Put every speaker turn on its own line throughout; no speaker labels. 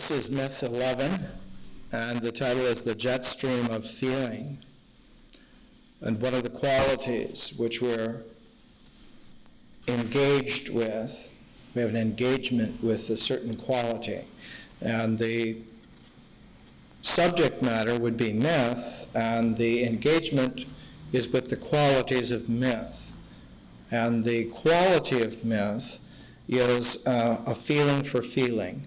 This is Myth 11, and the title is The Jet Stream of Feeling. And one of the qualities which we're engaged with, we have an engagement with a certain quality. And the subject matter would be myth, and the engagement is with the qualities of myth. And the quality of myth is a feeling for feeling.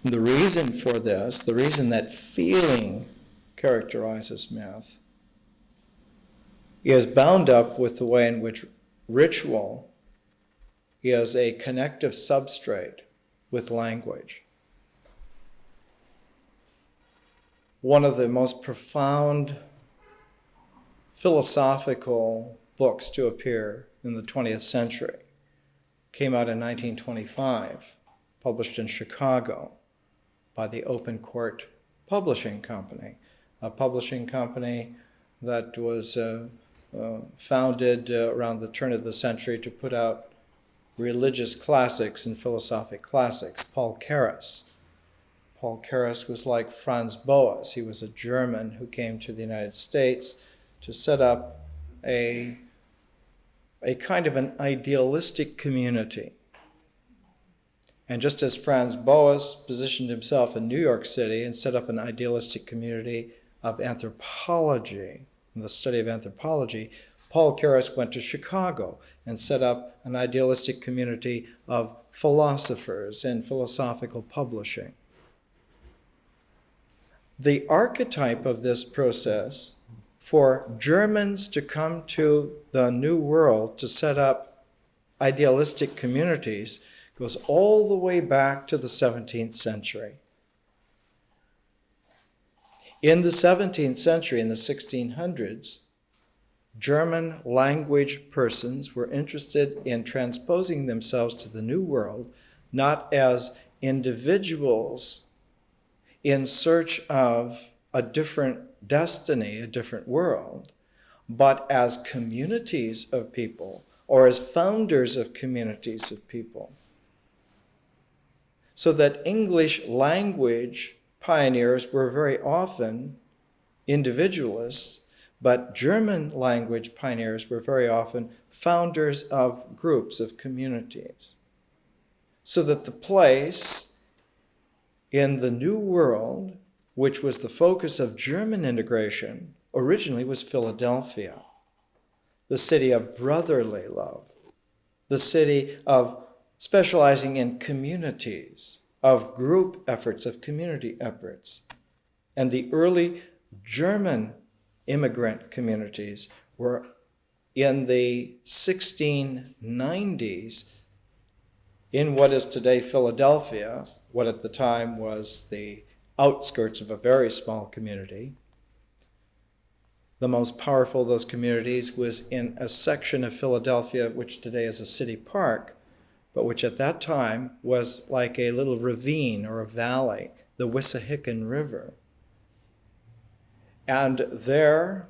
And the reason for this, the reason that feeling characterizes myth, is bound up with the way in which ritual is a connective substrate with language. One of the most profound philosophical books to appear in the 20th century came out in 1925, published in Chicago by the Open Court Publishing Company, a publishing company that was founded around the turn of the century to put out religious classics and philosophic classics. Paul Carus was like Franz Boas. He was a German who came to the United States to set up a kind of an idealistic community. And just as Franz Boas positioned himself in New York City and set up an idealistic community of anthropology, in the study of anthropology, Paul Carus went to Chicago and set up an idealistic community of philosophers and philosophical publishing. The archetype of this process for Germans to come to the New World to set up idealistic communities goes all the way back to the 17th century. In the 17th century, in the 1600s, German language persons were interested in transposing themselves to the New World, not as individuals in search of a different destiny, a different world, but as communities of people, or as founders of communities of people. So that English language pioneers were very often individualists, but German language pioneers were very often founders of groups, of communities. So that the place in the New World, which was the focus of German integration, originally was Philadelphia, the city of brotherly love, the city of specializing in communities, of group efforts, of community efforts. And the early German immigrant communities were in the 1690s in what is today Philadelphia, what at the time was the outskirts of a very small community. The most powerful of those communities was in a section of Philadelphia, which today is a city park, but which at that time was like a little ravine or a valley, the Wissahickon River. And there,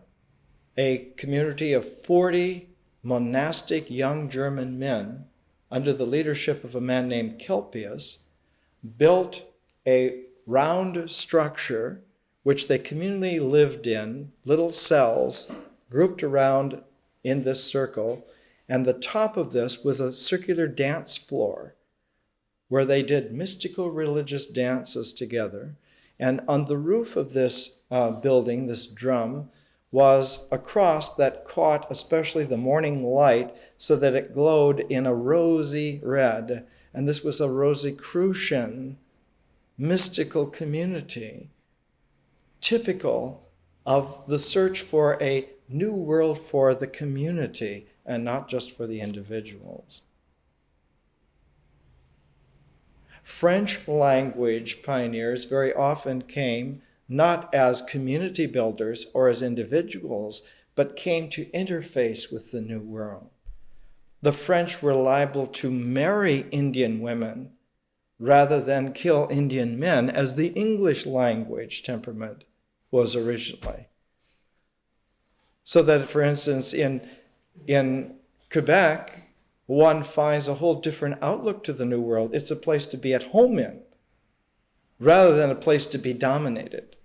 a community of 40 monastic young German men, under the leadership of a man named Kelpius, built a round structure which they communally lived in, little cells grouped around in this circle. And the top of this was a circular dance floor where they did mystical religious dances together. And on the roof of this building, this drum, was a cross that caught especially the morning light so that it glowed in a rosy red. And this was a Rosicrucian mystical community, typical of the search for a new world for the community and not just for the individuals. French language pioneers very often came not as community builders or as individuals, but came to interface with the New World. The French were liable to marry Indian women rather than kill Indian men, as the English language temperament was originally. So that, for instance, in Quebec, one finds a whole different outlook to the New World. It's a place to be at home in, rather than a place to be dominated.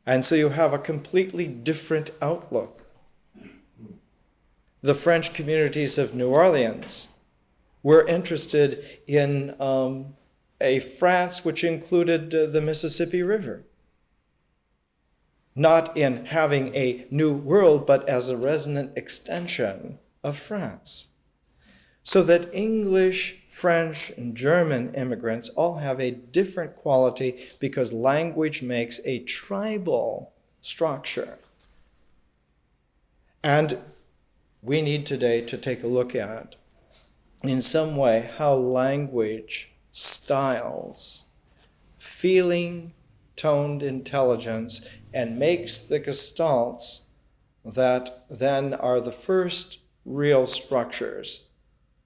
And so you have a completely different outlook. The French communities of New Orleans were interested in a France which included the Mississippi River. Not in having a new world, but as a resonant extension of France. So that English, French, and German immigrants all have a different quality because language makes a tribal structure. And we need today to take a look at, in some way, how language styles feeling, toned intelligence, and makes the gestalts that then are the first real structures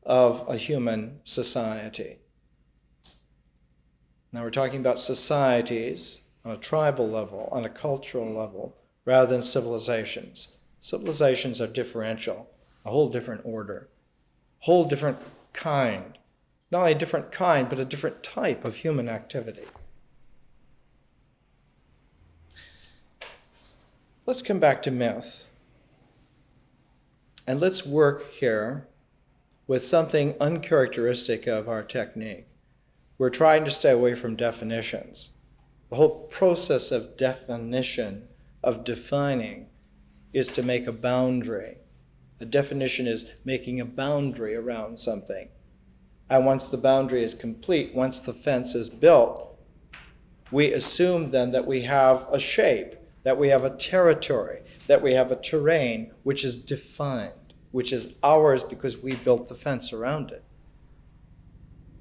of a human society. Now we're talking about societies on a tribal level, on a cultural level, rather than civilizations. Civilizations are differential, a whole different order, whole different kind. Not only a different kind, but a different type of human activity. Let's come back to myth. And let's work here with something uncharacteristic of our technique. We're trying to stay away from definitions. The whole process of definition, of defining, is to make a boundary. A definition is making a boundary around something. And once the boundary is complete, once the fence is built, we assume then that we have a shape, that we have a territory, that we have a terrain which is defined, which is ours because we built the fence around it.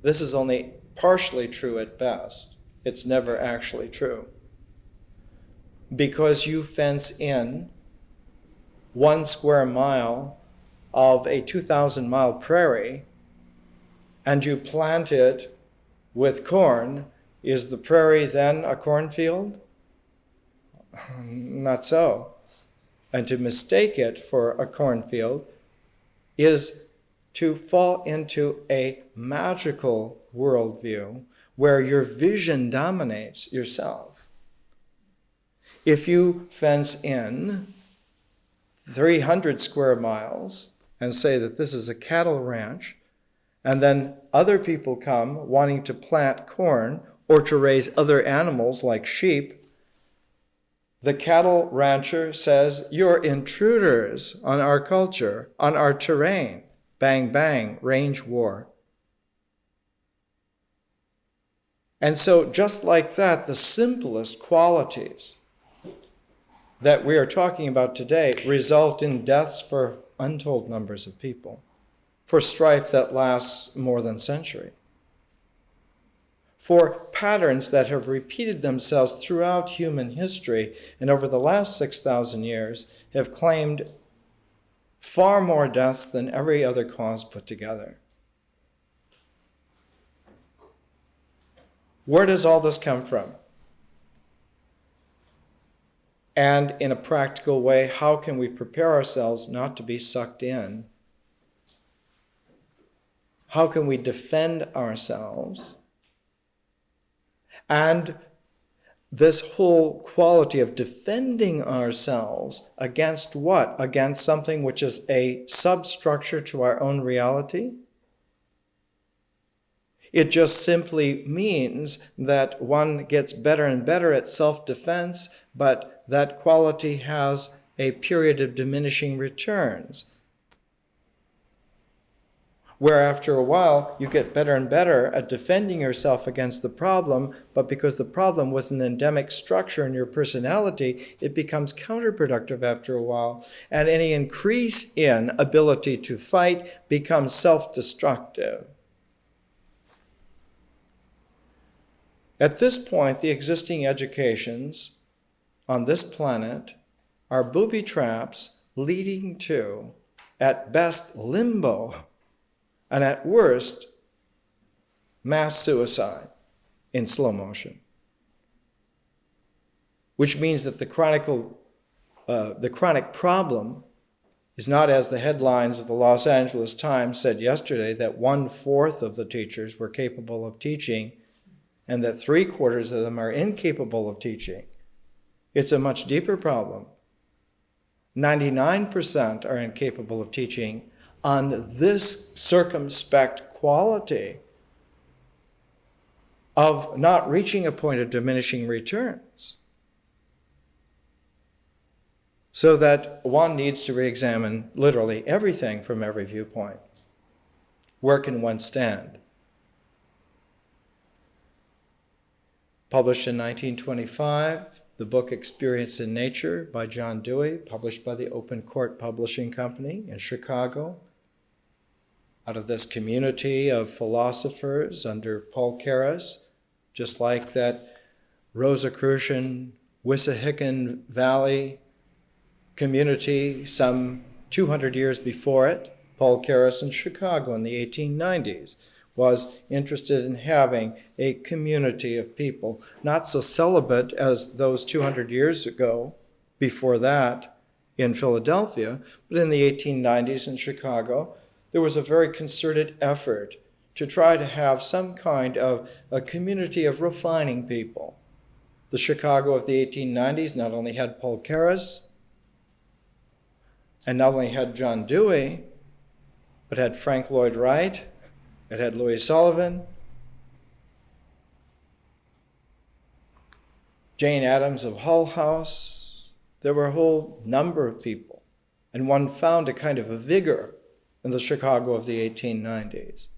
This is only partially true at best. It's never actually true. Because you fence in 1 square mile of a 2,000-mile prairie and you plant it with corn, is the prairie then a cornfield? Not so. And to mistake it for a cornfield is to fall into a magical worldview where your vision dominates yourself. If you fence in 300 square miles and say that this is a cattle ranch, and then other people come wanting to plant corn or to raise other animals like sheep, the cattle rancher says, "You're intruders on our culture, on our terrain." Bang, bang, range war. And so just like that, the simplest qualities that we are talking about today result in deaths for untold numbers of people, for strife that lasts more than a century, for patterns that have repeated themselves throughout human history and over the last 6,000 years have claimed far more deaths than every other cause put together. Where does all this come from? And in a practical way, how can we prepare ourselves not to be sucked in? How can we defend ourselves? And this whole quality of defending ourselves against what? Against something which is a substructure to our own reality? It just simply means that one gets better and better at self-defense, but that quality has a period of diminishing returns, where after a while you get better and better at defending yourself against the problem, but because the problem was an endemic structure in your personality, it becomes counterproductive after a while, and any increase in ability to fight becomes self-destructive. At this point, the existing educations on this planet are booby traps leading to, at best, limbo, and at worst, mass suicide in slow motion. Which means that the chronic problem is not, as the headlines of the Los Angeles Times said yesterday, that 1/4 of the teachers were capable of teaching and that 3/4 of them are incapable of teaching. It's a much deeper problem. 99% are incapable of teaching on this circumspect quality of not reaching a point of diminishing returns. So that one needs to re-examine literally everything from every viewpoint. Where can one stand? Published in 1925, the book Experience in Nature by John Dewey, published by the Open Court Publishing Company in Chicago. Out of this community of philosophers under Paul Keres, just like that Rosicrucian, Wissahickon Valley community some 200 years before it, Paul Keres in Chicago in the 1890s was interested in having a community of people, not so celibate as those 200 years ago before that in Philadelphia, but in the 1890s in Chicago, there was a very concerted effort to try to have some kind of a community of refining people. The Chicago of the 1890s not only had Paul Keres, and not only had John Dewey, but had Frank Lloyd Wright, it had Louis Sullivan, Jane Addams of Hull House. There were a whole number of people, and one found a kind of a vigor in the Chicago of the 1890s,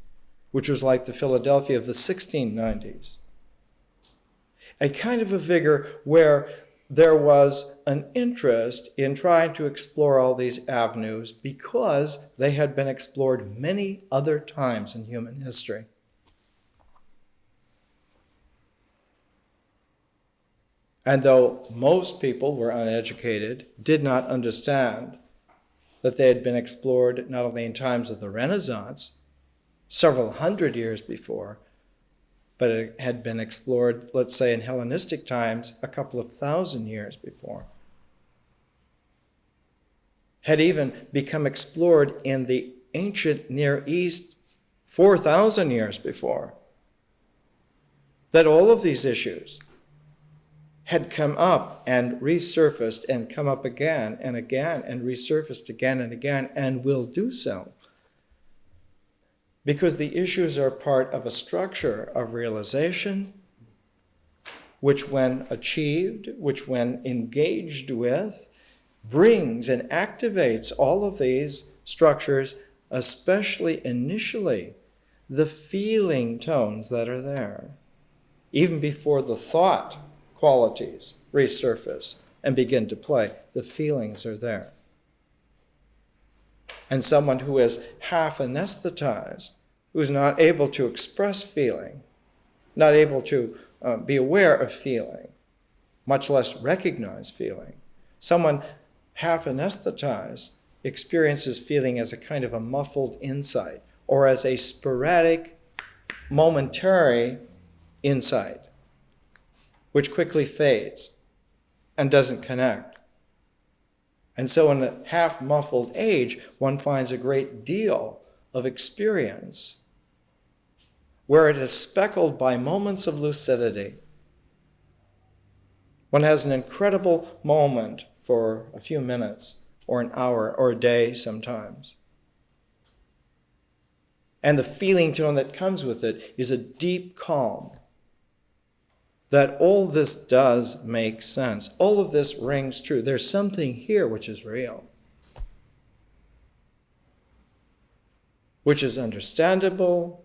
which was like the Philadelphia of the 1690s. A kind of a vigor where there was an interest in trying to explore all these avenues because they had been explored many other times in human history. And though most people were uneducated, did not understand that they had been explored not only in times of the Renaissance, several hundred years before, but it had been explored, let's say, in Hellenistic times, a couple of thousand years before. Had even become explored in the ancient Near East 4,000 years before. That all of these issues had come up and resurfaced and come up again and again and resurfaced again and again and will do so. Because the issues are part of a structure of realization, which when achieved, which when engaged with, brings and activates all of these structures, especially initially, the feeling tones that are there, even before the thought qualities resurface and begin to play. The feelings are there. And someone who is half anesthetized, who is not able to express feeling, not able to be aware of feeling, much less recognize feeling. Someone half anesthetized experiences feeling as a kind of a muffled insight or as a sporadic, momentary insight, which quickly fades and doesn't connect. And so in a half-muffled age, one finds a great deal of experience where it is speckled by moments of lucidity. One has an incredible moment for a few minutes or an hour or a day sometimes. And the feeling tone that comes with it is a deep calm. That all this does make sense. All of this rings true. There's something here which is real, which is understandable,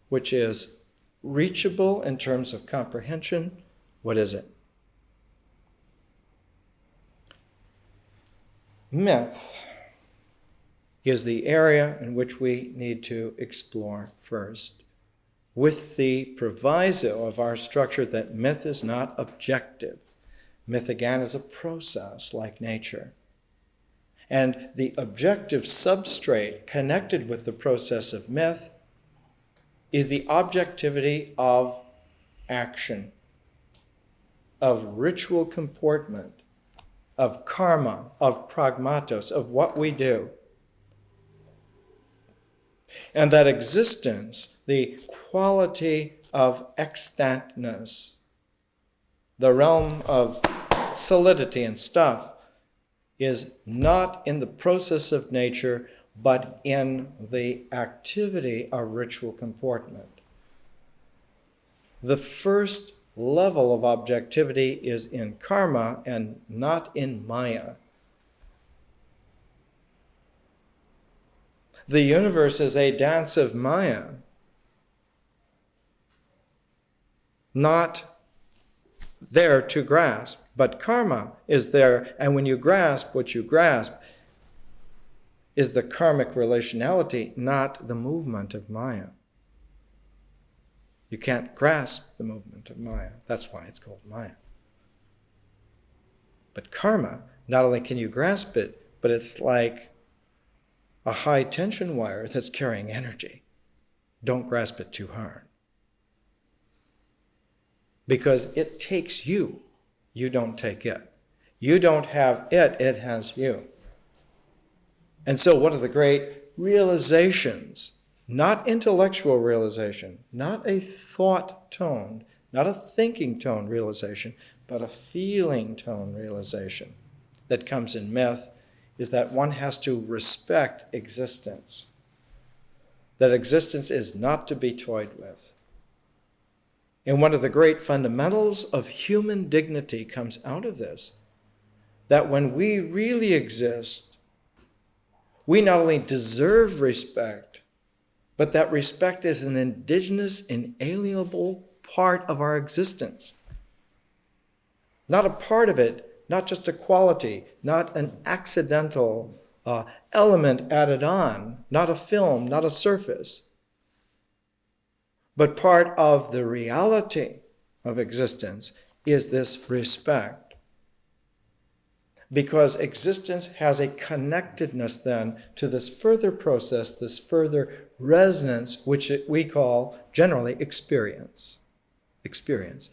which is reachable in terms of comprehension. What is it? Myth is the area in which we need to explore first, with the proviso of our structure that myth is not objective. Myth, again, is a process like nature. And the objective substrate connected with the process of myth is the objectivity of action, of ritual comportment, of karma, of pragmatos, of what we do. And that existence, the quality of extantness, the realm of solidity and stuff, is not in the process of nature, but in the activity of ritual comportment. The first level of objectivity is in karma and not in maya. The universe is a dance of maya, not there to grasp, but karma is there, and when you grasp, what you grasp is the karmic relationality, not the movement of maya. You can't grasp the movement of maya. That's why it's called maya. But karma, not only can you grasp it, but it's like a high tension wire that's carrying energy. Don't grasp it too hard. Because it takes you. You don't take it. You don't have it, it has you. And so one of the great realizations, not intellectual realization, not a thought tone, not a thinking tone realization, but a feeling tone realization that comes in myth, is that one has to respect existence. That existence is not to be toyed with. And one of the great fundamentals of human dignity comes out of this, that when we really exist, we not only deserve respect, but that respect is an indigenous, inalienable part of our existence. Not a part of it, not just a quality, not an accidental element added on, not a film, not a surface, but part of the reality of existence is this respect. Because existence has a connectedness then to this further process, this further resonance, which we call generally experience. Experience.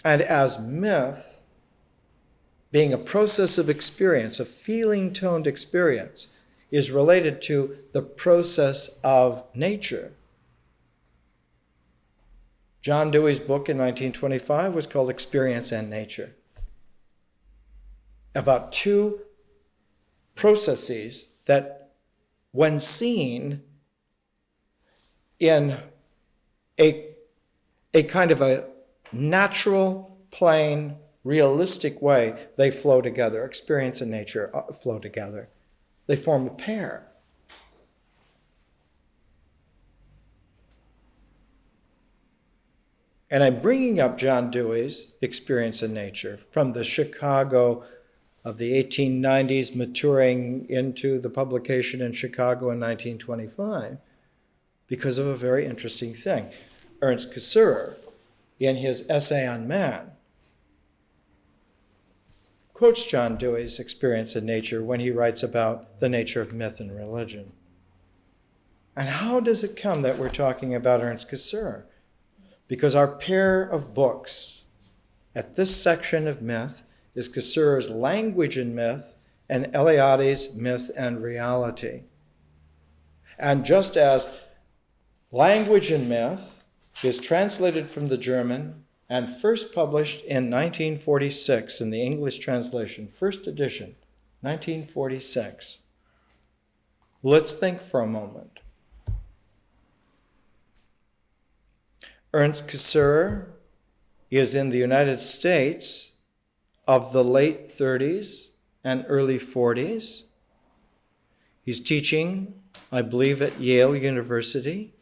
And as myth, being a process of experience, a feeling-toned experience, is related to the process of nature. John Dewey's book in 1925 was called Experience and Nature, about two processes that, when seen in a kind of a natural, plain, realistic way, they flow together. Experience and nature flow together. They form a pair. And I'm bringing up John Dewey's Experience in Nature from the Chicago of the 1890s, maturing into the publication in Chicago in 1925, because of a very interesting thing. Ernst Cassirer, in his essay on man, quotes John Dewey's Experience in Nature when he writes about the nature of myth and religion. And how does it come that we're talking about Ernst Cassirer? Because our pair of books at this section of myth is Cassirer's Language in Myth and Eliade's Myth and Reality. And just as Language in Myth is translated from the German and first published in 1946 in the English translation, first edition, 1946. Let's think for a moment. Ernst Cassirer is in the United States of the late 30s and early 40s. He's teaching, I believe, at Yale University.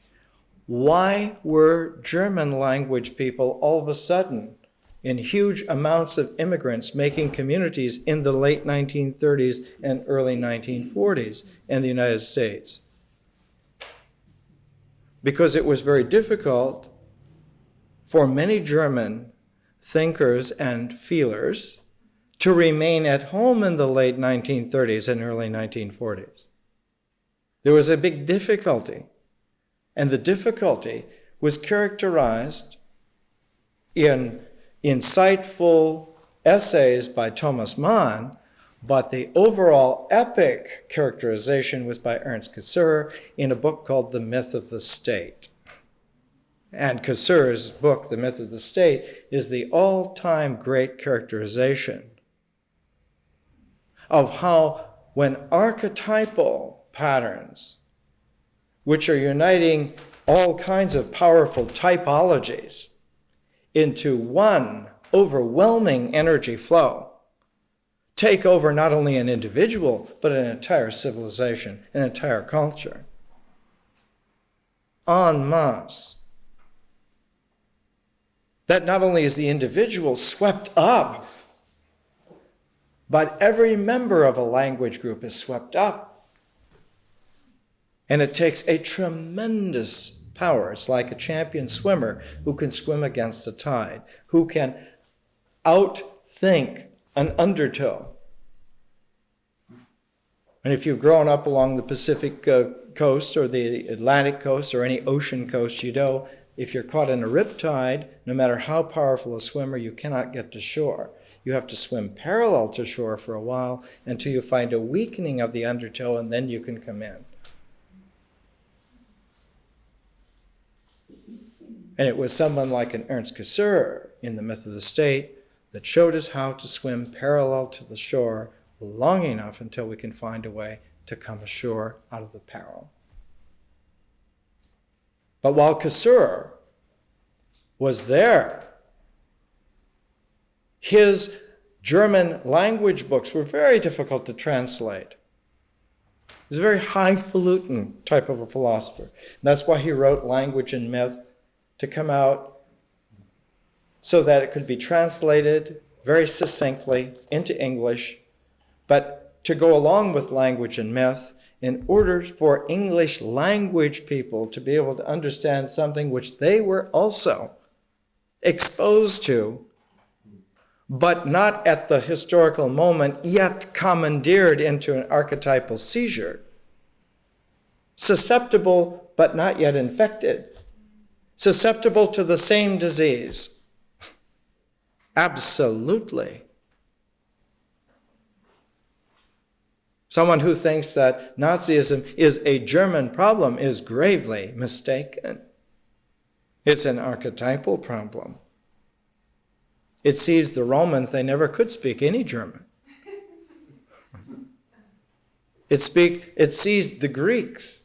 Why were German language people all of a sudden in huge amounts of immigrants making communities in the late 1930s and early 1940s in the United States? Because it was very difficult for many German thinkers and feelers to remain at home in the late 1930s and early 1940s. There was a big difficulty. And the difficulty was characterized in insightful essays by Thomas Mann, But the overall epic characterization was by Ernst Cassirer in a book called The Myth of the State. And Cassirer's book, The Myth of the State, is the all-time great characterization of how when archetypal patterns, which are uniting all kinds of powerful typologies into one overwhelming energy flow, take over not only an individual, but an entire civilization, an entire culture, en masse. That not only is the individual swept up, but every member of a language group is swept up. And it takes a tremendous power. It's like a champion swimmer who can swim against the tide, who can outthink an undertow. And if you've grown up along the Pacific coast or the Atlantic coast or any ocean coast, you know if you're caught in a riptide, no matter how powerful a swimmer, you cannot get to shore. You have to swim parallel to shore for a while until you find a weakening of the undertow, and then you can come in. And it was someone like an Ernst Cassirer in The Myth of the State that showed us how to swim parallel to the shore long enough until we can find a way to come ashore out of the peril. But while Cassirer was there, his German language books were very difficult to translate. He's a very highfalutin type of a philosopher. And that's why he wrote Language and Myth, to come out so that it could be translated very succinctly into English, but to go along with Language and Myth in order for English language people to be able to understand something which they were also exposed to, but not at the historical moment, yet commandeered into an archetypal seizure. Susceptible, but not yet infected. Susceptible to the same disease. Absolutely. Someone who thinks that Nazism is a German problem is gravely mistaken. It's an archetypal problem. It sees the Romans, they never could speak any German. It sees the Greeks.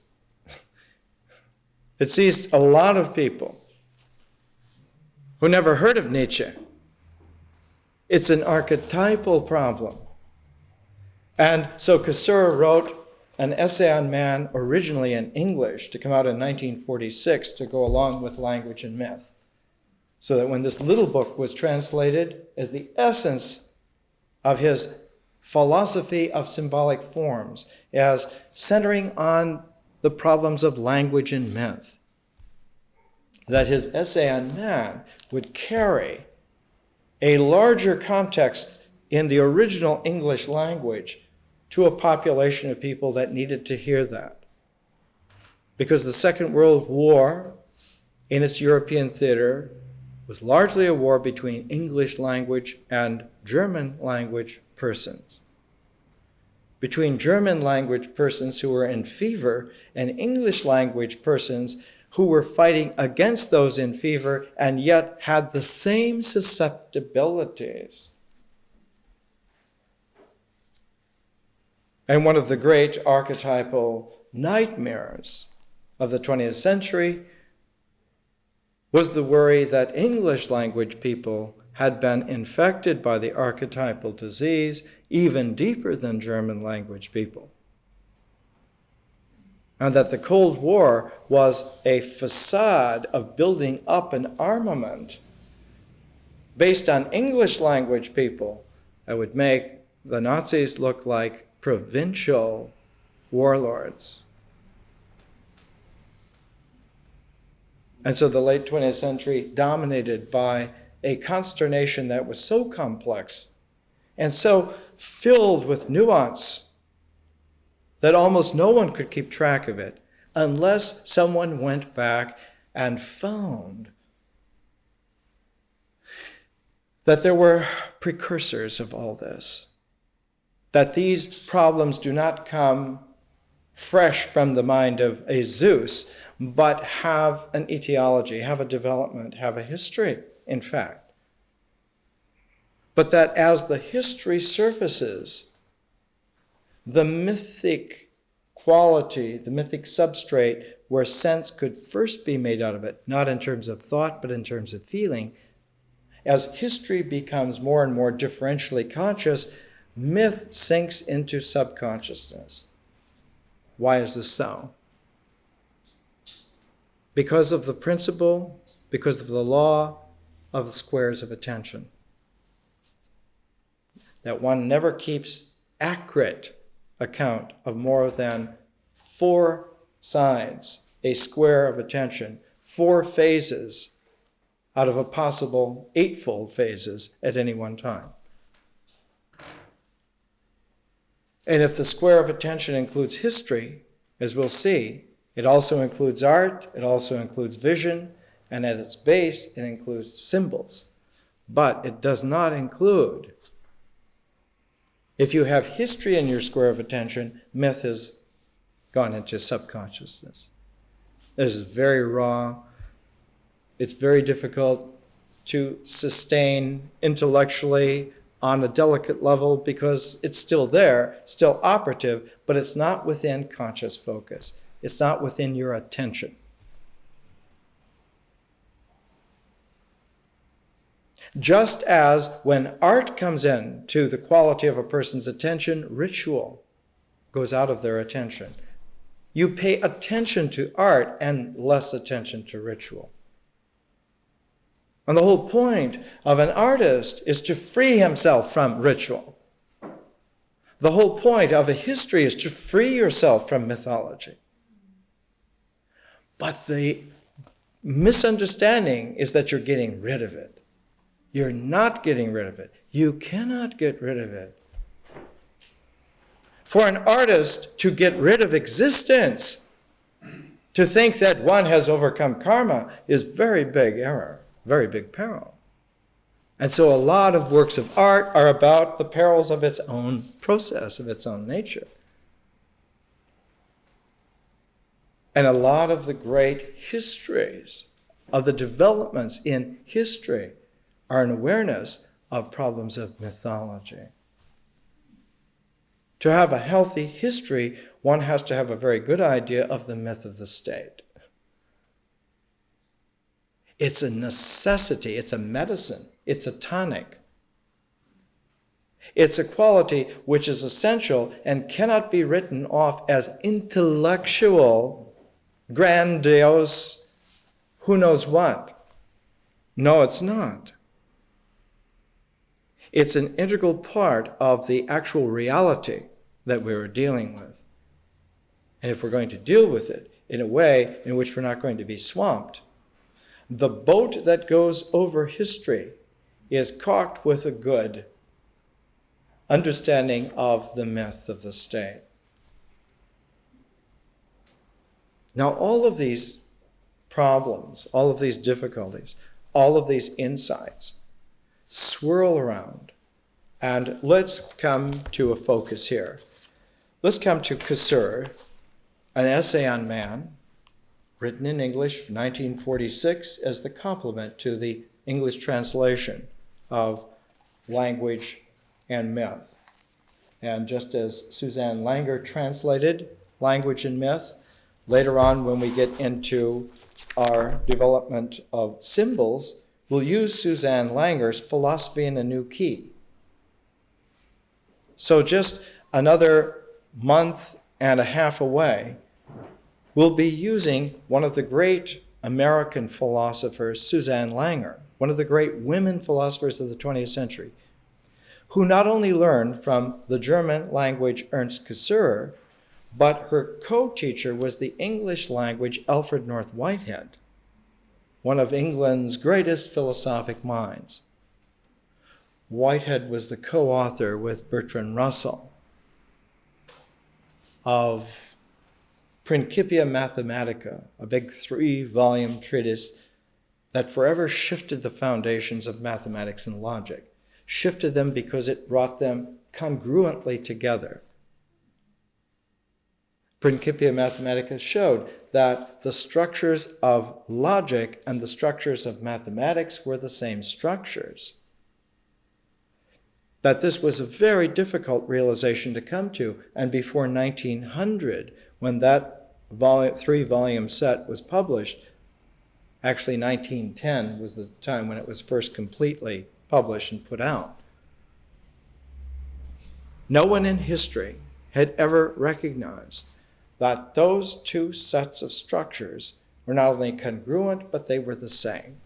It sees a lot of people who never heard of Nietzsche. It's an archetypal problem. And so Cassirer wrote an essay on man originally in English to come out in 1946 to go along with Language and Myth. So that when this little book was translated as the essence of his philosophy of symbolic forms, as centering on the problems of language and myth, that his essay on man would carry a larger context in the original English language to a population of people that needed to hear that. Because the Second World War in its European theater was largely a war between English language and German language persons. Between German language persons who were in fever and English language persons who were fighting against those in fever and yet had the same susceptibilities. And one of the great archetypal nightmares of the 20th century was the worry that English language people had been infected by the archetypal disease even deeper than German language people. And that the Cold War was a facade of building up an armament based on English language people that would make the Nazis look like provincial warlords. And so the late 20th century dominated by a consternation that was so complex and so filled with nuance that almost no one could keep track of it unless someone went back and found that there were precursors of all this. that these problems do not come fresh from the mind of a Zeus, but have an etiology, have a development, have a history, in fact. But that as the history surfaces, the mythic quality, the mythic substrate where sense could first be made out of it, not in terms of thought, but in terms of feeling, as history becomes more and more differentially conscious, myth sinks into subconsciousness. Why is this so? Because of the principle, because of the law of the squares of attention. That one never keeps accurate account of more than 4 sides, a square of attention, 4 phases out of a possible 8-fold phases at any one time. And if the square of attention includes history, as we'll see, it also includes art, it also includes vision, and at its base, it includes symbols. But it does not include, if you have history in your square of attention, myth has gone into subconsciousness. This is very raw. It's very difficult to sustain intellectually on a delicate level because it's still there, still operative, but it's not within conscious focus. It's not within your attention. Just as when art comes in to the quality of a person's attention, ritual goes out of their attention. You pay attention to art and less attention to ritual. And the whole point of an artist is to free himself from ritual. The whole point of a history is to free yourself from mythology. But the misunderstanding is that you're getting rid of it. You're not getting rid of it. You cannot get rid of it. For an artist to get rid of existence, to think that one has overcome karma, is very big error, very big peril. And so a lot of works of art are about the perils of its own process, of its own nature. And a lot of the great histories of the developments in history are an awareness of problems of mythology. To have a healthy history, one has to have a very good idea of the myth of the state. It's a necessity, it's a medicine, it's a tonic. It's a quality which is essential and cannot be written off as intellectual, grandiose, who knows what. No, it's not. It's an integral part of the actual reality that we were dealing with. And if we're going to deal with it in a way in which we're not going to be swamped, the boat that goes over history is caulked with a good understanding of the myth of the state. Now, all of these problems, all of these difficulties, all of these insights swirl around. And let's come to a focus here. Let's come to Casseur, an essay on man, written in English, 1946, as the complement to the English translation of Language and Myth. And just as Suzanne Langer translated Language and Myth, later on when we get into our development of symbols, we'll use Suzanne Langer's Philosophy in a New Key. So just another month and a half away, we'll be using one of the great American philosophers, Suzanne Langer, one of the great women philosophers of the 20th century, who not only learned from the German language Ernst Casseur, but her co-teacher was the English language Alfred North Whitehead, one of England's greatest philosophic minds. Whitehead was the co-author with Bertrand Russell of Principia Mathematica, a big 3-volume treatise that forever shifted the foundations of mathematics and logic. Shifted them because it brought them congruently together. Principia Mathematica showed that the structures of logic and the structures of mathematics were the same structures. That this was a very difficult realization to come to, and before 1900, when that three-volume set was published, actually 1910 was the time when it was first completely published and put out. No one in history had ever recognized that those two sets of structures were not only congruent, but they were the same.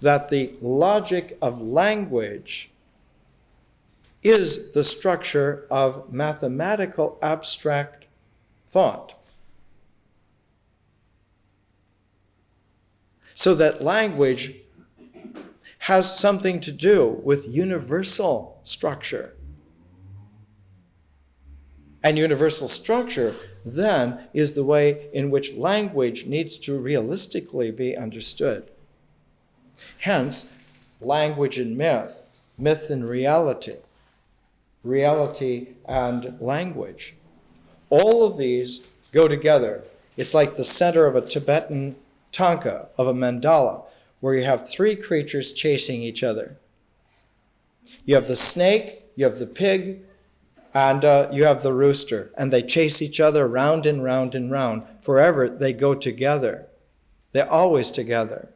That the logic of language is the structure of mathematical abstract thought. So that language has something to do with universal structure. And universal structure, then, is the way in which language needs to realistically be understood. Hence, language and myth, myth and reality, reality and language. All of these go together. It's like the center of a Tibetan tanka, of a mandala, where you have three creatures chasing each other. You have the snake, you have the pig, and you have the rooster, and they chase each other round and round and round. Forever, they go together. They're always together.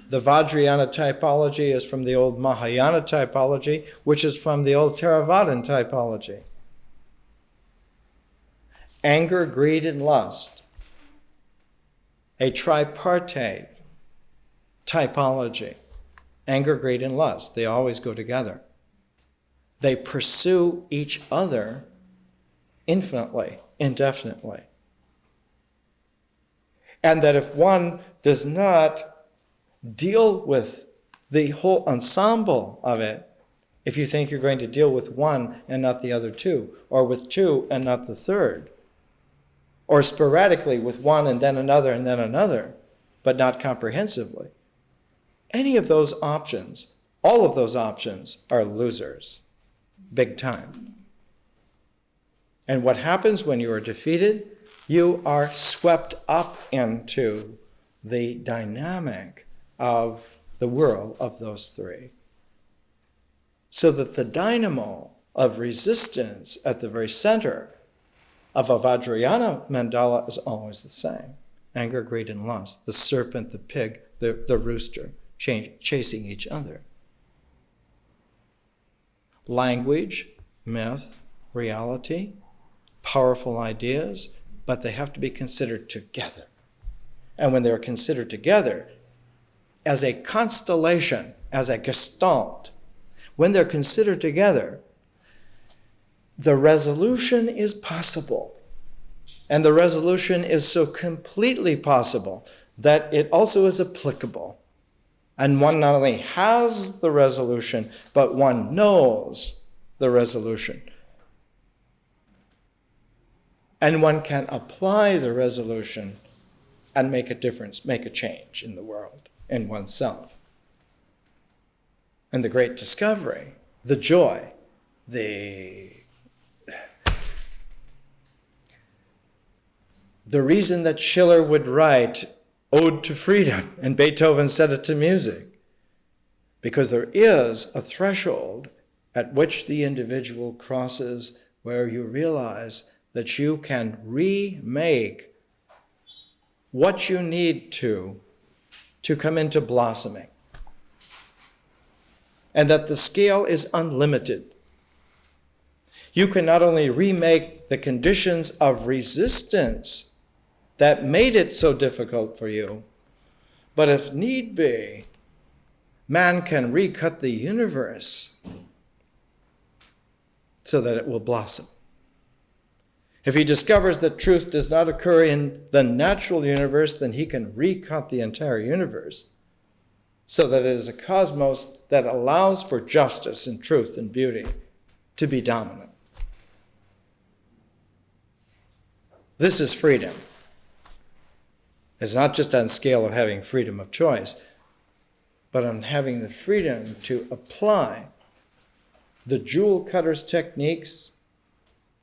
The Vajrayana typology is from the old Mahayana typology, which is from the old Theravadan typology. Anger, greed, and lust. A tripartite typology. Anger, greed, and lust. They always go together. They pursue each other infinitely, indefinitely. And that if one does not deal with the whole ensemble of it, if you think you're going to deal with one and not the other two, or with two and not the third, or sporadically with one and then another, but not comprehensively, any of those options, all of those options are losers. Big time. And what happens when you are defeated? You are swept up into the dynamic of the whirl of those three. So that the dynamo of resistance at the very center of a Vajrayana mandala is always the same. Anger, greed, and lust. The serpent, the pig, the rooster, chasing each other. Language, myth, reality, powerful ideas, but they have to be considered together. And when they're considered together as a constellation, as a gestalt, when they're considered together, the resolution is possible. And the resolution is so completely possible that it also is applicable. And one not only has the resolution, but one knows the resolution. And one can apply the resolution and make a difference, make a change in the world, in oneself. And the great discovery, the joy, the reason that Schiller would write Ode to Freedom, and Beethoven set it to music, because there is a threshold at which the individual crosses where you realize that you can remake what you need to come into blossoming, and that the scale is unlimited. You can not only remake the conditions of resistance that made it so difficult for you, but if need be, man can recut the universe so that it will blossom. If he discovers that truth does not occur in the natural universe, then he can recut the entire universe so that it is a cosmos that allows for justice and truth and beauty to be dominant. This is freedom. It's not just on scale of having freedom of choice, but on having the freedom to apply the jewel cutter's techniques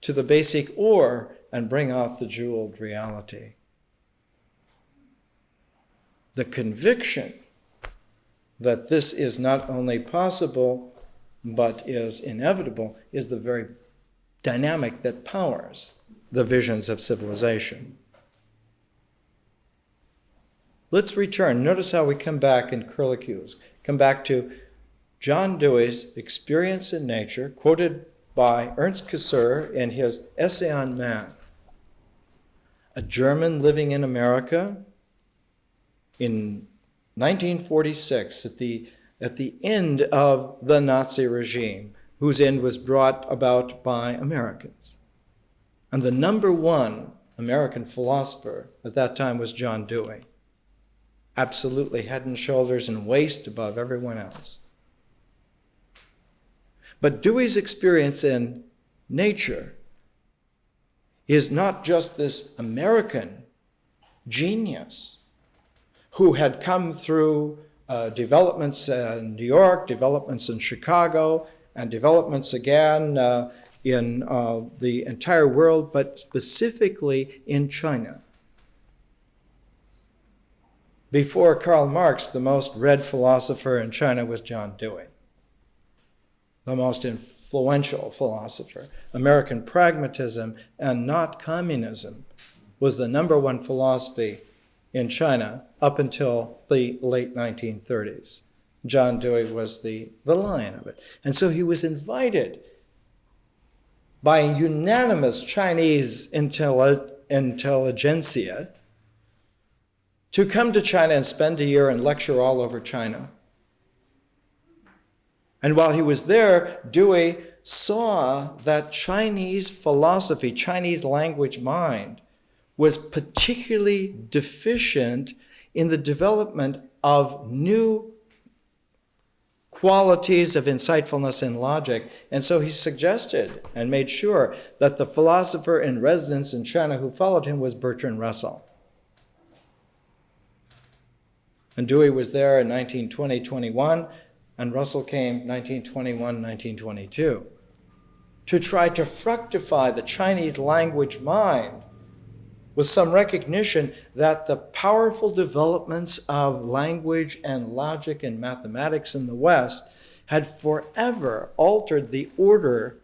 to the basic ore and bring out the jeweled reality. The conviction that this is not only possible, but is inevitable, is the very dynamic that powers the visions of civilization. Let's return. Notice how we come back in curlicues. Come back to John Dewey's experience in nature, quoted by Ernst Cassirer in his Essay on Man. A German living in America in 1946, at the end of the Nazi regime, whose end was brought about by Americans. And the number one American philosopher at that time was John Dewey. Absolutely head and shoulders and waist above everyone else. But Dewey's experience in nature is not just this American genius who had come through developments in New York, developments in Chicago, and developments again in the entire world, but specifically in China. Before Karl Marx, the most read philosopher in China was John Dewey, the most influential philosopher. American pragmatism and not communism was the number one philosophy in China up until the late 1930s. John Dewey was the lion of it. And so he was invited by a unanimous Chinese intelligentsia to come to China and spend a year and lecture all over China. And while he was there, Dewey saw that Chinese philosophy, Chinese language mind, was particularly deficient in the development of new qualities of insightfulness and logic. And so he suggested and made sure that the philosopher in residence in China who followed him was Bertrand Russell. And Dewey was there in 1920-21, and Russell came 1921-1922 to try to fructify the Chinese language mind with some recognition that the powerful developments of language and logic and mathematics in the West had forever altered the order,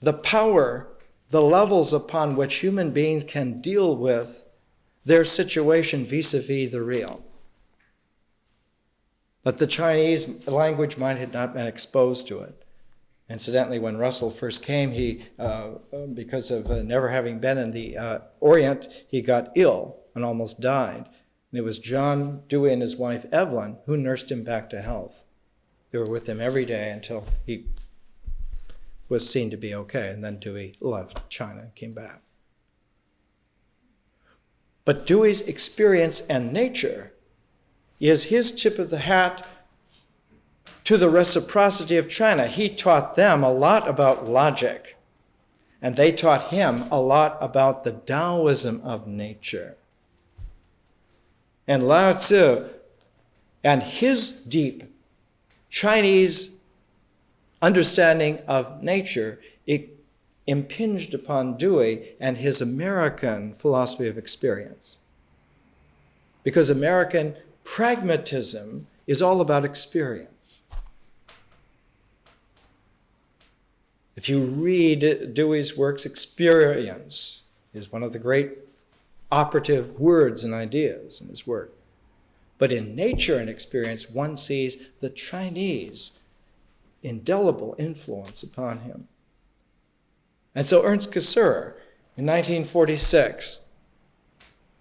the power, the levels upon which human beings can deal with their situation vis-a-vis the real. That the Chinese language mind had not been exposed to it. Incidentally, when Russell first came, he, because of never having been in the Orient, he got ill and almost died. And it was John Dewey and his wife, Evelyn, who nursed him back to health. They were with him every day until he was seen to be okay. And then Dewey left China and came back. But Dewey's experience and nature is his tip of the hat to the reciprocity of China. He taught them a lot about logic, and they taught him a lot about the Taoism of nature. And Lao Tzu and his deep Chinese understanding of nature, it impinged upon Dewey and his American philosophy of experience. Because American pragmatism is all about experience. If you read Dewey's works, experience is one of the great operative words and ideas in his work. But in nature and experience, one sees the Chinese indelible influence upon him. And so Ernst Cassirer, in 1946,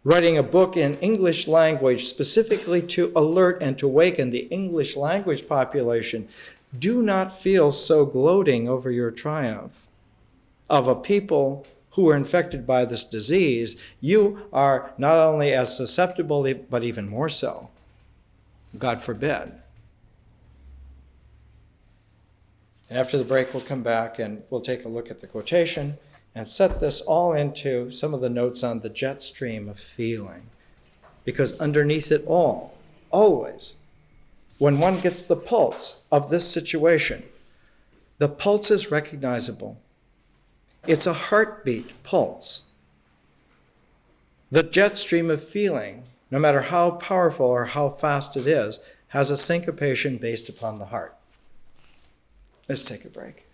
writing a book in English language specifically to alert and to awaken the English language population, do not feel so gloating over your triumph of a people who are infected by this disease. You are not only as susceptible, but even more so. God forbid. And after the break, we'll come back and we'll take a look at the quotation and set this all into some of the notes on the jet stream of feeling. Because underneath it all, always, when one gets the pulse of this situation, the pulse is recognizable. It's a heartbeat pulse. The jet stream of feeling, no matter how powerful or how fast it is, has a syncopation based upon the heart. Let's take a break.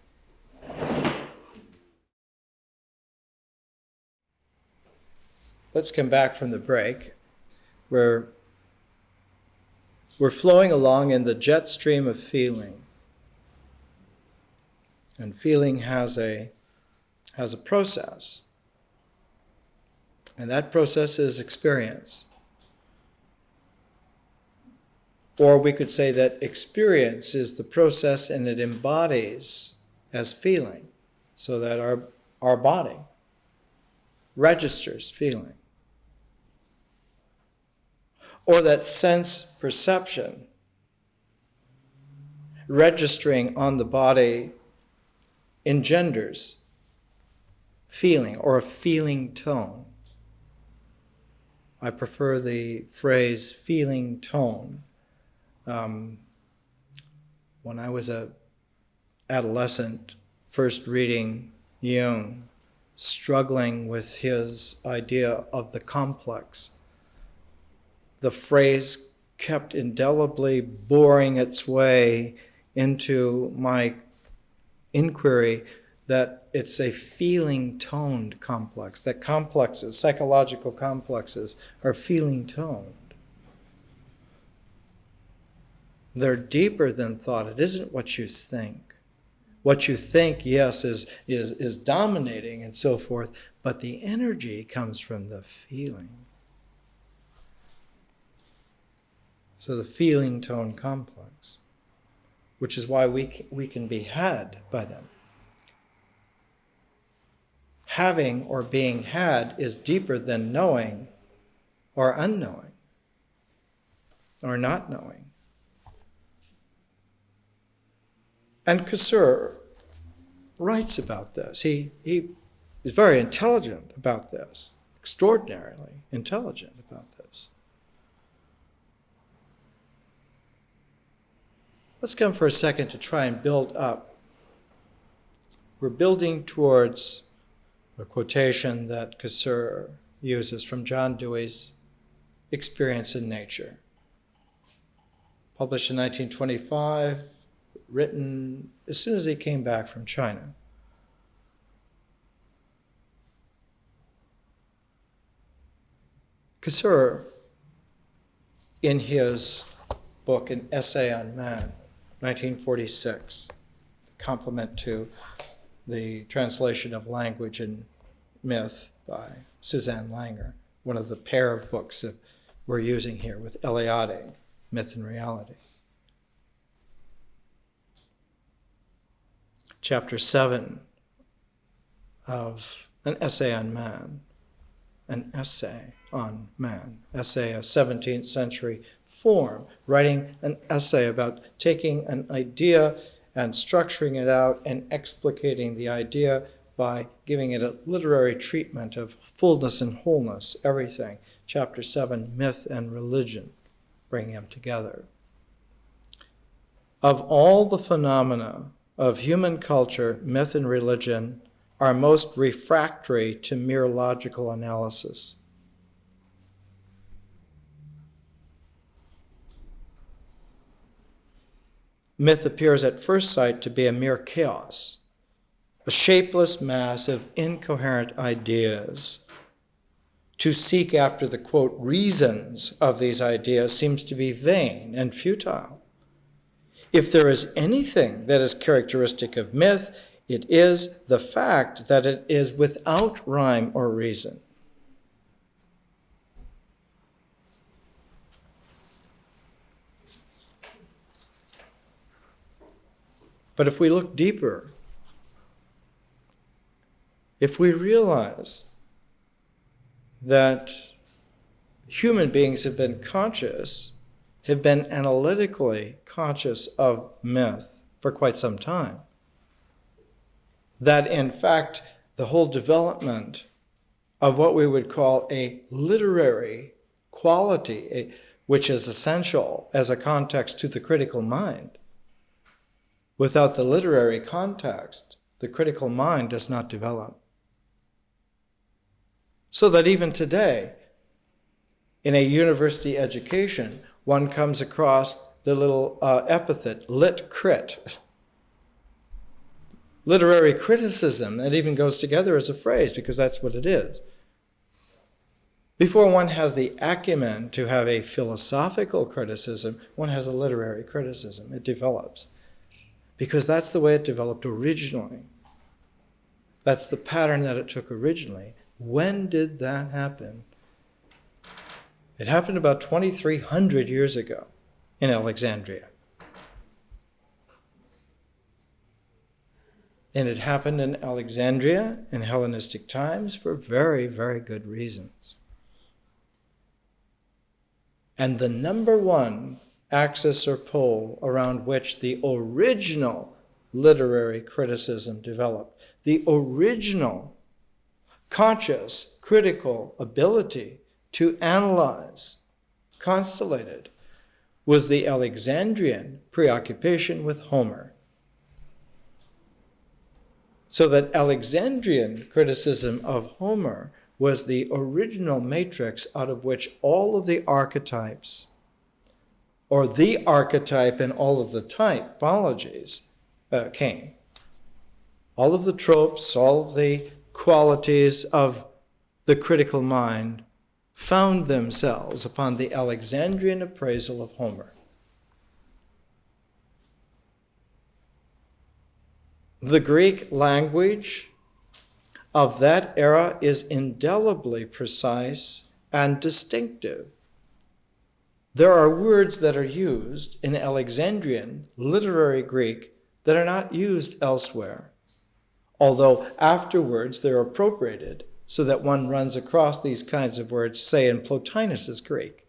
Let's come back from the break. We're flowing along in the jet stream of feeling. And feeling has a process. And that process is experience. Or we could say that experience is the process and it embodies as feeling, so that our body registers feeling. Or that sense perception registering on the body engenders feeling or a feeling tone. I prefer the phrase feeling tone. When I was an adolescent, first reading Jung, struggling with his idea of the complex, the phrase kept indelibly boring its way into my inquiry that it's a feeling-toned complex, that complexes, psychological complexes, are feeling-toned. They're deeper than thought. It isn't what you think. What you think, yes, is dominating and so forth, but the energy comes from the feeling. So the feeling-tone complex, which is why we can be had by them. Having or being had is deeper than knowing or unknowing or not knowing. And Casseur writes about this. He is very intelligent about this, extraordinarily intelligent about this. Let's come for a second to try and build up. We're building towards a quotation that Casseur uses from John Dewey's Experience in Nature. Published in 1925, written as soon as he came back from China. Casseur, in his book, An Essay on Man, 1946, complement to the translation of Language and Myth by Suzanne Langer, one of the pair of books that we're using here with Eliade, Myth and Reality. Chapter 7 of An Essay on Man, an essay on man, essay, a 17th century form, writing an essay about taking an idea and structuring it out and explicating the idea by giving it a literary treatment of fullness and wholeness, everything. Chapter 7, Myth and Religion, bringing them together. Of all the phenomena of human culture, myth and religion are most refractory to mere logical analysis. Myth appears at first sight to be a mere chaos, a shapeless mass of incoherent ideas. To seek after the, quote, reasons of these ideas seems to be vain and futile. If there is anything that is characteristic of myth, it is the fact that it is without rhyme or reason. But if we look deeper, if we realize that human beings have been conscious, have been analytically conscious of myth for quite some time, that in fact the whole development of what we would call a literary quality, which is essential as a context to the critical mind. Without the literary context, the critical mind does not develop. So that even today, in a university education, one comes across the little epithet, lit crit. Literary criticism, that even goes together as a phrase because that's what it is. Before one has the acumen to have a philosophical criticism, one has a literary criticism. It develops. Because that's the way it developed originally. That's the pattern that it took originally. When did that happen? It happened about 2,300 years ago in Alexandria. And it happened in Alexandria in Hellenistic times for very, very good reasons. And the number one axis or pole around which the original literary criticism developed, the original conscious, critical ability to analyze, constellated, was the Alexandrian preoccupation with Homer. So that Alexandrian criticism of Homer was the original matrix out of which all of the archetypes, or the archetype and all of the typologies came. All of the tropes, all of the qualities of the critical mind found themselves upon the Alexandrian appraisal of Homer. The Greek language of that era is indelibly precise and distinctive. There are words that are used in Alexandrian literary Greek that are not used elsewhere, although afterwards they're appropriated so that one runs across these kinds of words, say in Plotinus's Greek,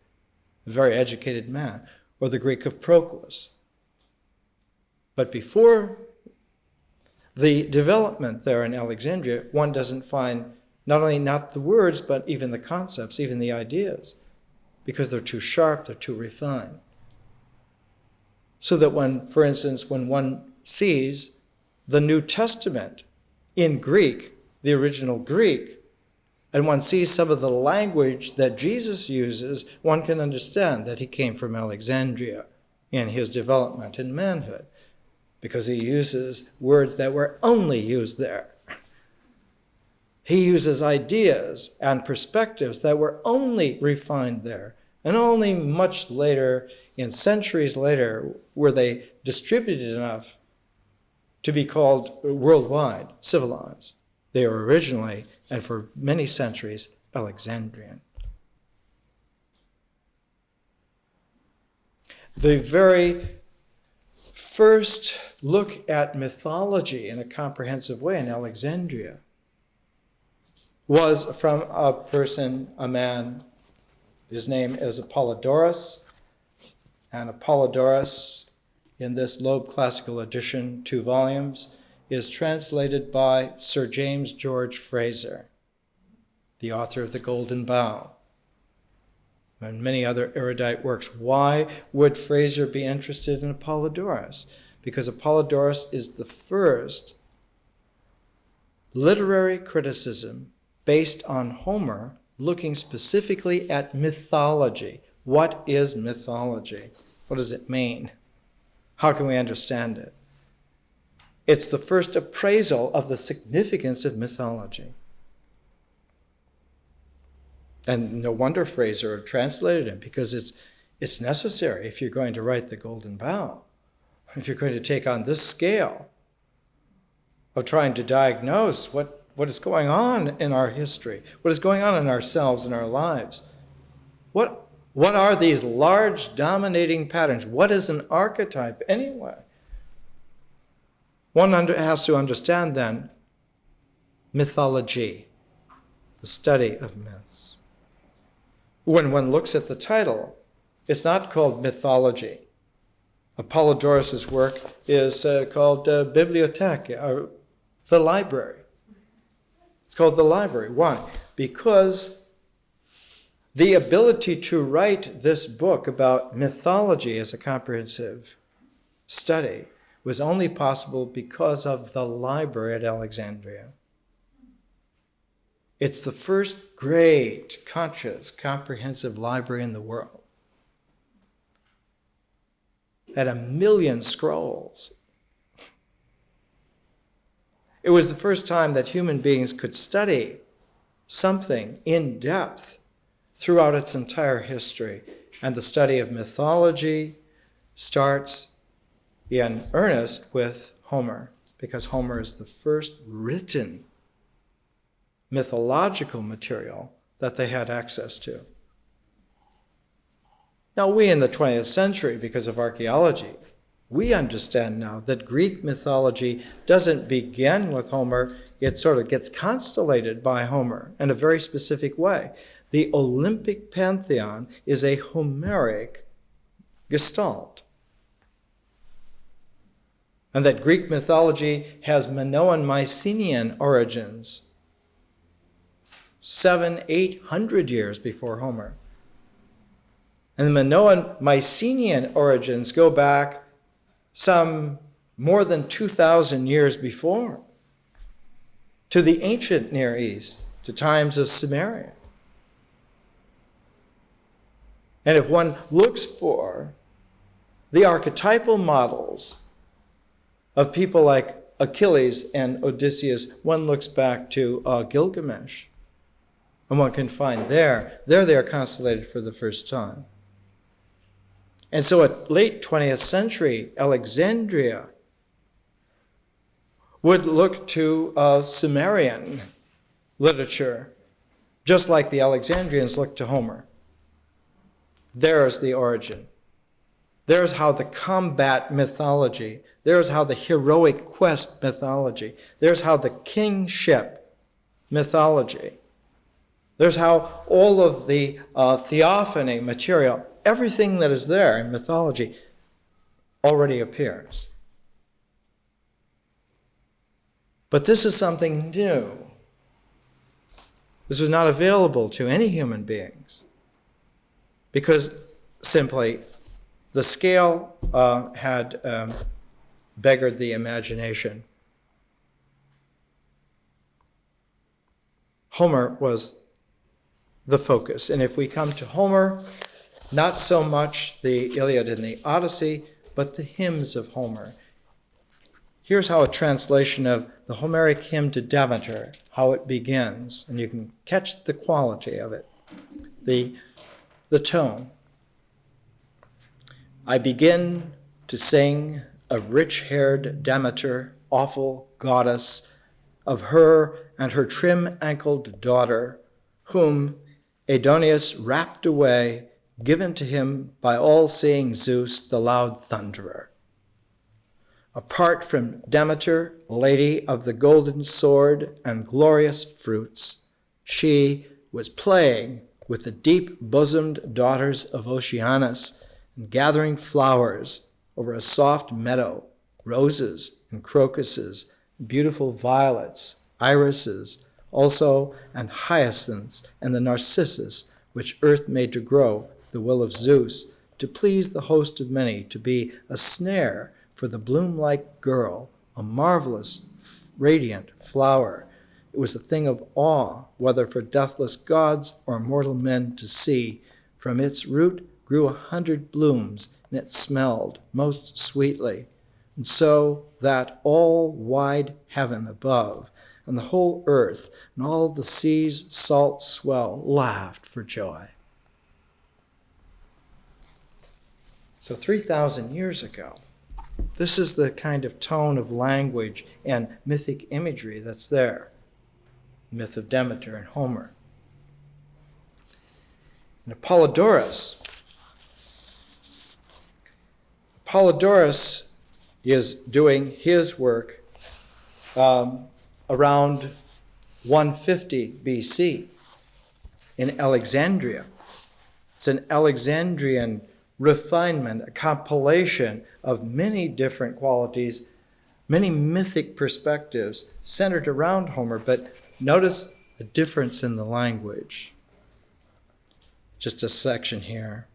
a very educated man, or the Greek of Proclus. But before the development there in Alexandria, one doesn't find not only not the words, but even the concepts, even the ideas, because they're too sharp, they're too refined. So that when, for instance, when one sees the New Testament in Greek, the original Greek, and one sees some of the language that Jesus uses, one can understand that he came from Alexandria in his development in manhood, because he uses words that were only used there. He uses ideas and perspectives that were only refined there, and only much later, in centuries later, were they distributed enough to be called worldwide, civilized. They were originally, and for many centuries, Alexandrian. The very first look at mythology in a comprehensive way in Alexandria was from a person, a man, his name is Apollodorus, and Apollodorus, in this Loeb Classical Edition, 2 volumes, is translated by Sir James George Fraser, the author of The Golden Bough, and many other erudite works. Why would Fraser be interested in Apollodorus? Because Apollodorus is the first literary criticism based on Homer, looking specifically at mythology. What is mythology? What does it mean? How can we understand it? It's the first appraisal of the significance of mythology. And no wonder Fraser translated it, because it's necessary if you're going to write The Golden Bough, if you're going to take on this scale of trying to diagnose what is going on in our history, what is going on in ourselves and our lives. What are these large dominating patterns? What is an archetype anyway? One has to understand then mythology, the study of myths. When one looks at the title, it's not called mythology. Apollodorus' work is called Bibliothèque, the library. It's called the library. Why? Because The ability to write this book about mythology as a comprehensive study was only possible because of the library at Alexandria. It's the first great, conscious, comprehensive library in the world. Had 1 million scrolls. It was the first time that human beings could study something in depth throughout its entire history. And the study of mythology starts in earnest with Homer, because Homer is the first written mythological material that they had access to. Now, we in the 20th century, because of archaeology, we understand now that Greek mythology doesn't begin with Homer. It sort of gets constellated by Homer in a very specific way. The Olympic pantheon is a Homeric gestalt. And that Greek mythology has Minoan-Mycenaean origins 700-800 years before Homer. And the Minoan-Mycenaean origins go back some more than 2,000 years before, to the ancient Near East, to times of Samaria. And if one looks for the archetypal models of people like Achilles and Odysseus, one looks back to Gilgamesh. And one can find they are constellated for the first time. And so at late 20th century, Alexandria would look to Sumerian literature, just like the Alexandrians looked to Homer. There's the origin. There's how the combat mythology, there's how the heroic quest mythology, there's how the kingship mythology, there's how all of the theophany material, everything that is there in mythology already appears. But this is something new. This was not available to any human beings because simply the scale had beggared the imagination. Homer was the focus. And if we come to Homer, not so much the Iliad and the Odyssey, but the hymns of Homer. Here's how a translation of the Homeric hymn to Demeter, how it begins, and you can catch the quality of it, the tone. I begin to sing of rich-haired Demeter, awful goddess, of her and her trim-ankled daughter, whom Aidoneus rapt away, given to him by all-seeing Zeus, the loud thunderer. Apart from Demeter, lady of the golden sword and glorious fruits, she was playing with the deep-bosomed daughters of Oceanus and gathering flowers over a soft meadow, roses and crocuses, beautiful violets, irises, also, and hyacinths, and the narcissus, which earth made to grow, the will of Zeus, to please the host of many, to be a snare for the bloom-like girl, a marvelous, radiant flower. It was a thing of awe, whether for deathless gods or mortal men to see. From its root grew 100 blooms, and it smelled most sweetly. And so that all wide heaven above, and the whole earth, and all the sea's salt swell laughed for joy. So 3,000 years ago, this is the kind of tone of language and mythic imagery that's there. Myth of Demeter and Homer. And Apollodorus is doing his work around 150 BC in Alexandria. It's an Alexandrian refinement, a compilation of many different qualities, many mythic perspectives centered around Homer, but notice the difference in the language. just a section here.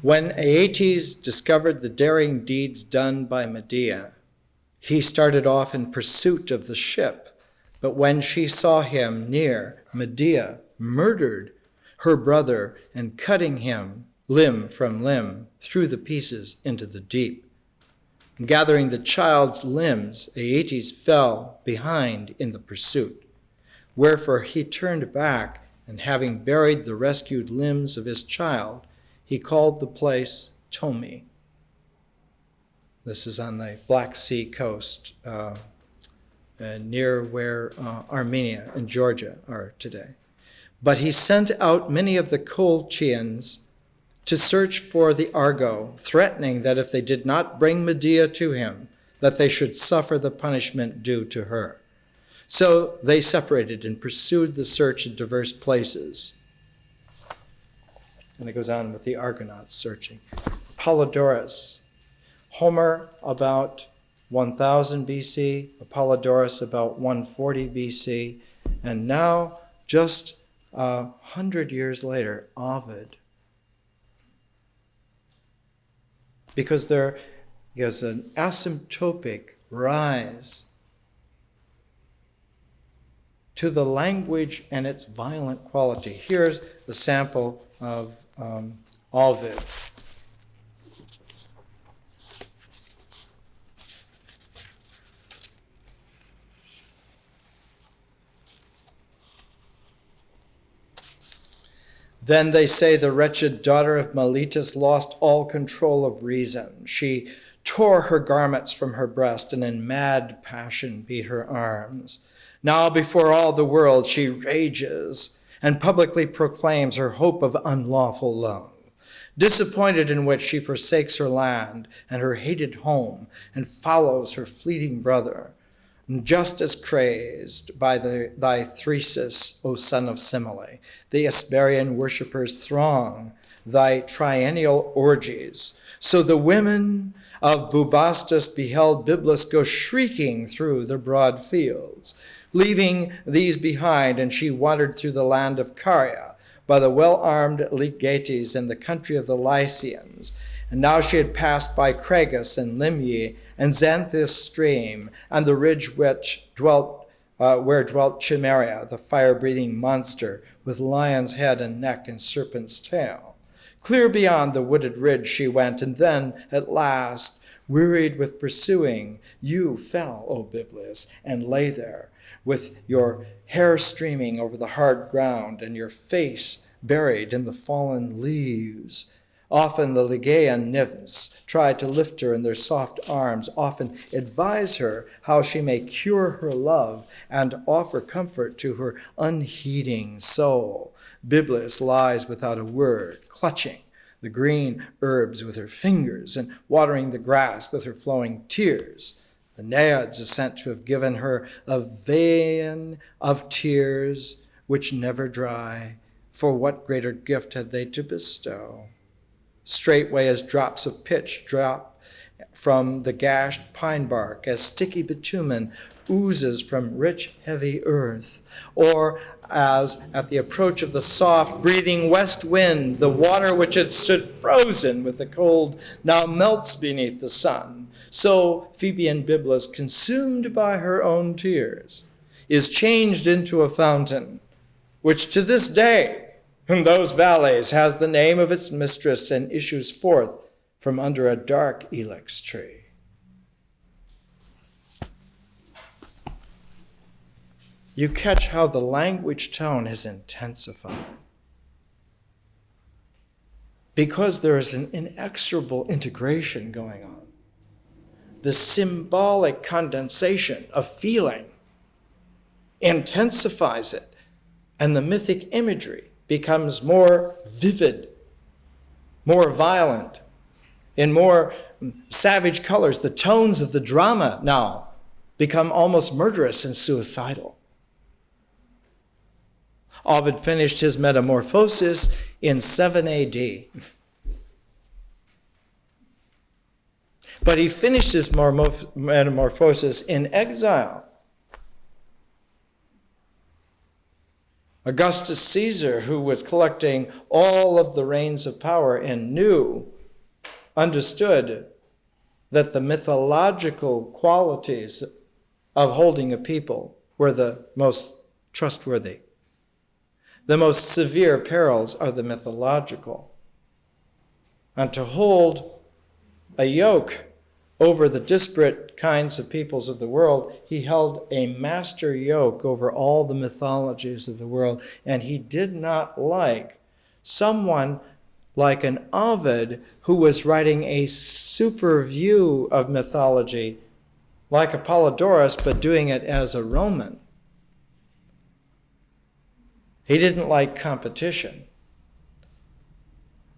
When Aeetes discovered the daring deeds done by Medea, he started off in pursuit of the ship. But when she saw him near, Medea murdered her brother and cutting him limb from limb, threw the pieces into the deep. Gathering the child's limbs, Aeetes fell behind in the pursuit. Wherefore he turned back, and having buried the rescued limbs of his child, he called the place Tomi. This is on the Black Sea coast, near where Armenia and Georgia are today. But he sent out many of the Colchians to search for the Argo, threatening that if they did not bring Medea to him, that they should suffer the punishment due to her. So they separated and pursued the search in diverse places. And it goes on with the Argonauts searching. Apollodorus. Homer about 1000 BC, Apollodorus about 140 BC, and now just 100 years later, Ovid. Because there is an asymptotic rise to the language and its violent quality. Here's the sample of Ovid. Then they say the wretched daughter of Miletus lost all control of reason. She tore her garments from her breast and in mad passion beat her arms. Now before all the world she rages and publicly proclaims her hope of unlawful love, disappointed in which she forsakes her land and her hated home and follows her fleeting brother. Just as crazed by thy thresis, O son of Semele, the Hesperian worshippers throng thy triennial orgies. So the women of Bubastis beheld Byblis go shrieking through the broad fields. Leaving these behind, and she wandered through the land of Caria, by the well-armed Ligetes and the country of the Lycians. And now she had passed by Cragus and Limye and Xanthus stream, and the ridge which dwelt, where dwelt Chimeria, the fire-breathing monster, with lion's head and neck and serpent's tail. Clear beyond the wooded ridge she went, and then, at last, wearied with pursuing, you fell, O Byblis, and lay there, with your hair streaming over the hard ground, and your face buried in the fallen leaves. Often the Ligaean nymphs try to lift her in their soft arms, often advise her how she may cure her love and offer comfort to her unheeding soul. Byblis lies without a word, clutching the green herbs with her fingers and watering the grass with her flowing tears. The Naiads are sent to have given her a vein of tears which never dry, for what greater gift had they to bestow? Straightway as drops of pitch drop from the gashed pine bark, as sticky bitumen oozes from rich, heavy earth, or as at the approach of the soft, breathing west wind, the water which had stood frozen with the cold now melts beneath the sun, so Phoebean Byblis, consumed by her own tears, is changed into a fountain, which to this day in those valleys has the name of its mistress and issues forth from under a dark ilex tree. You catch how the language tone has intensified. Because there is an inexorable integration going on. The symbolic condensation of feeling intensifies it, and the mythic imagery becomes more vivid, more violent, in more savage colors. The tones of the drama now become almost murderous and suicidal. Ovid finished his Metamorphosis in 7 AD. But he finished his Metamorphosis in exile. Augustus Caesar, who was collecting all of the reins of power and understood that the mythological qualities of holding a people were the most trustworthy. The most severe perils are the mythological. And to hold a yoke over the disparate kinds of peoples of the world, he held a master yoke over all the mythologies of the world. And he did not like someone like an Ovid who was writing a super view of mythology, like Apollodorus, but doing it as a Roman. He didn't like competition.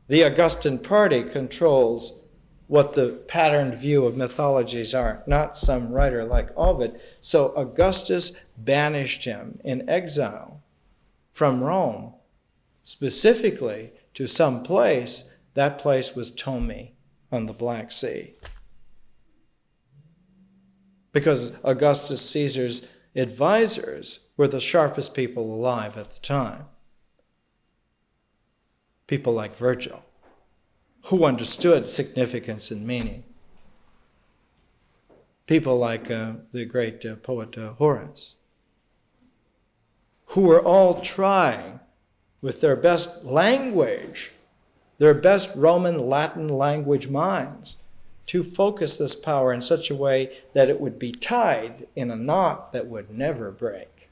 The Augustan party controls what the patterned view of mythologies are, not some writer like Ovid. So Augustus banished him in exile from Rome, specifically to some place. That place was Tomi on the Black Sea. Because Augustus Caesar's advisors were the sharpest people alive at the time. People like Virgil, who understood significance and meaning. People like the great poet Horace, who were all trying with their best language, their best Roman Latin language minds, to focus this power in such a way that it would be tied in a knot that would never break.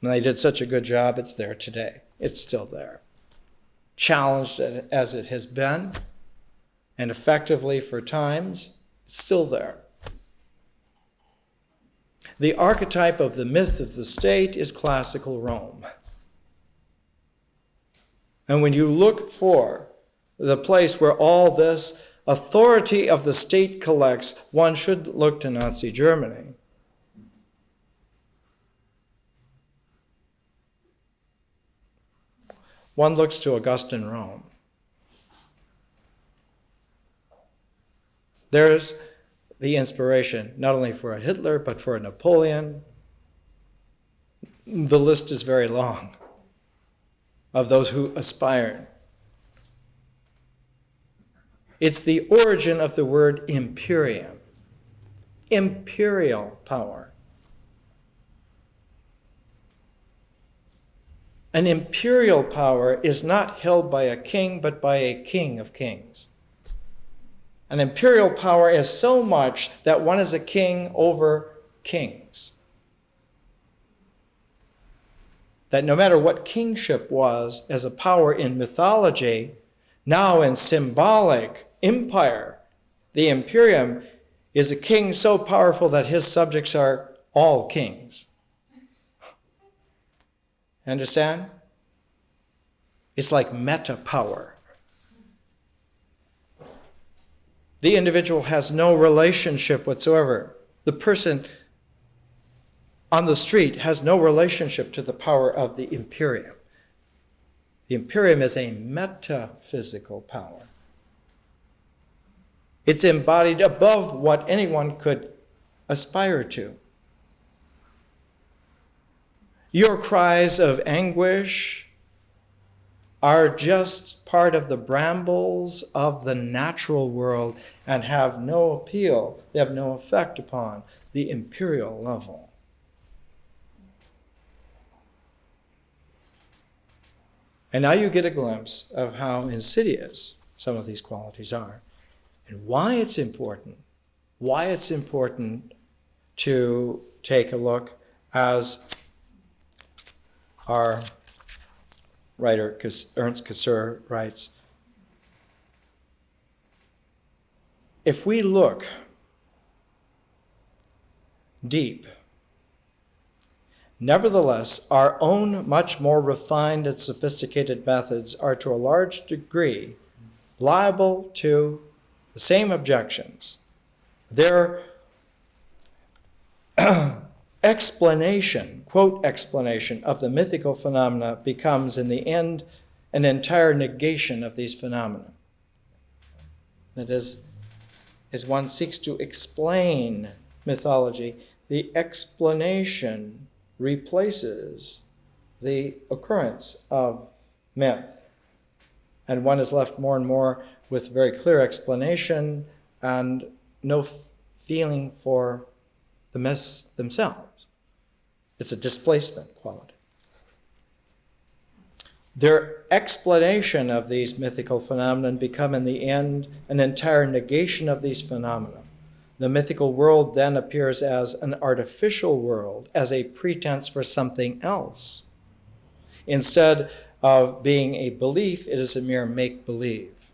And they did such a good job, it's there today. It's still there. Challenged as it has been, and effectively for times, it's still there. The archetype of the myth of the state is classical Rome. And when you look for the place where all this authority of the state collects, one should look to Nazi Germany. One looks to Augustan Rome. There's the inspiration, not only for a Hitler, but for a Napoleon. The list is very long of those who aspire. It's the origin of the word imperium, imperial power. An imperial power is not held by a king, but by a king of kings. An imperial power is so much that one is a king over kings. That no matter what kingship was as a power in mythology, now in symbolic empire, the imperium is a king so powerful that his subjects are all kings. Understand? It's like meta power. The individual has no relationship whatsoever. The person on the street has no relationship to the power of the imperium. The imperium is a metaphysical power. It's embodied above what anyone could aspire to. Your cries of anguish are just part of the brambles of the natural world and have no appeal, they have no effect upon the imperial level. And now you get a glimpse of how insidious some of these qualities are and why it's important to take a look, as our writer Ernst Cassirer writes, if we look deep, nevertheless, our own much more refined and sophisticated methods are to a large degree liable to the same objections. Their explanation, quote, explanation of the mythical phenomena becomes in the end an entire negation of these phenomena. That is, as one seeks to explain mythology, the explanation replaces the occurrence of myth. And one is left more and more with very clear explanation and no feeling for the myths themselves. It's a displacement quality. Their explanation of these mythical phenomena become in the end an entire negation of these phenomena. The mythical world then appears as an artificial world, as a pretense for something else. Instead of being a belief, it is a mere make-believe.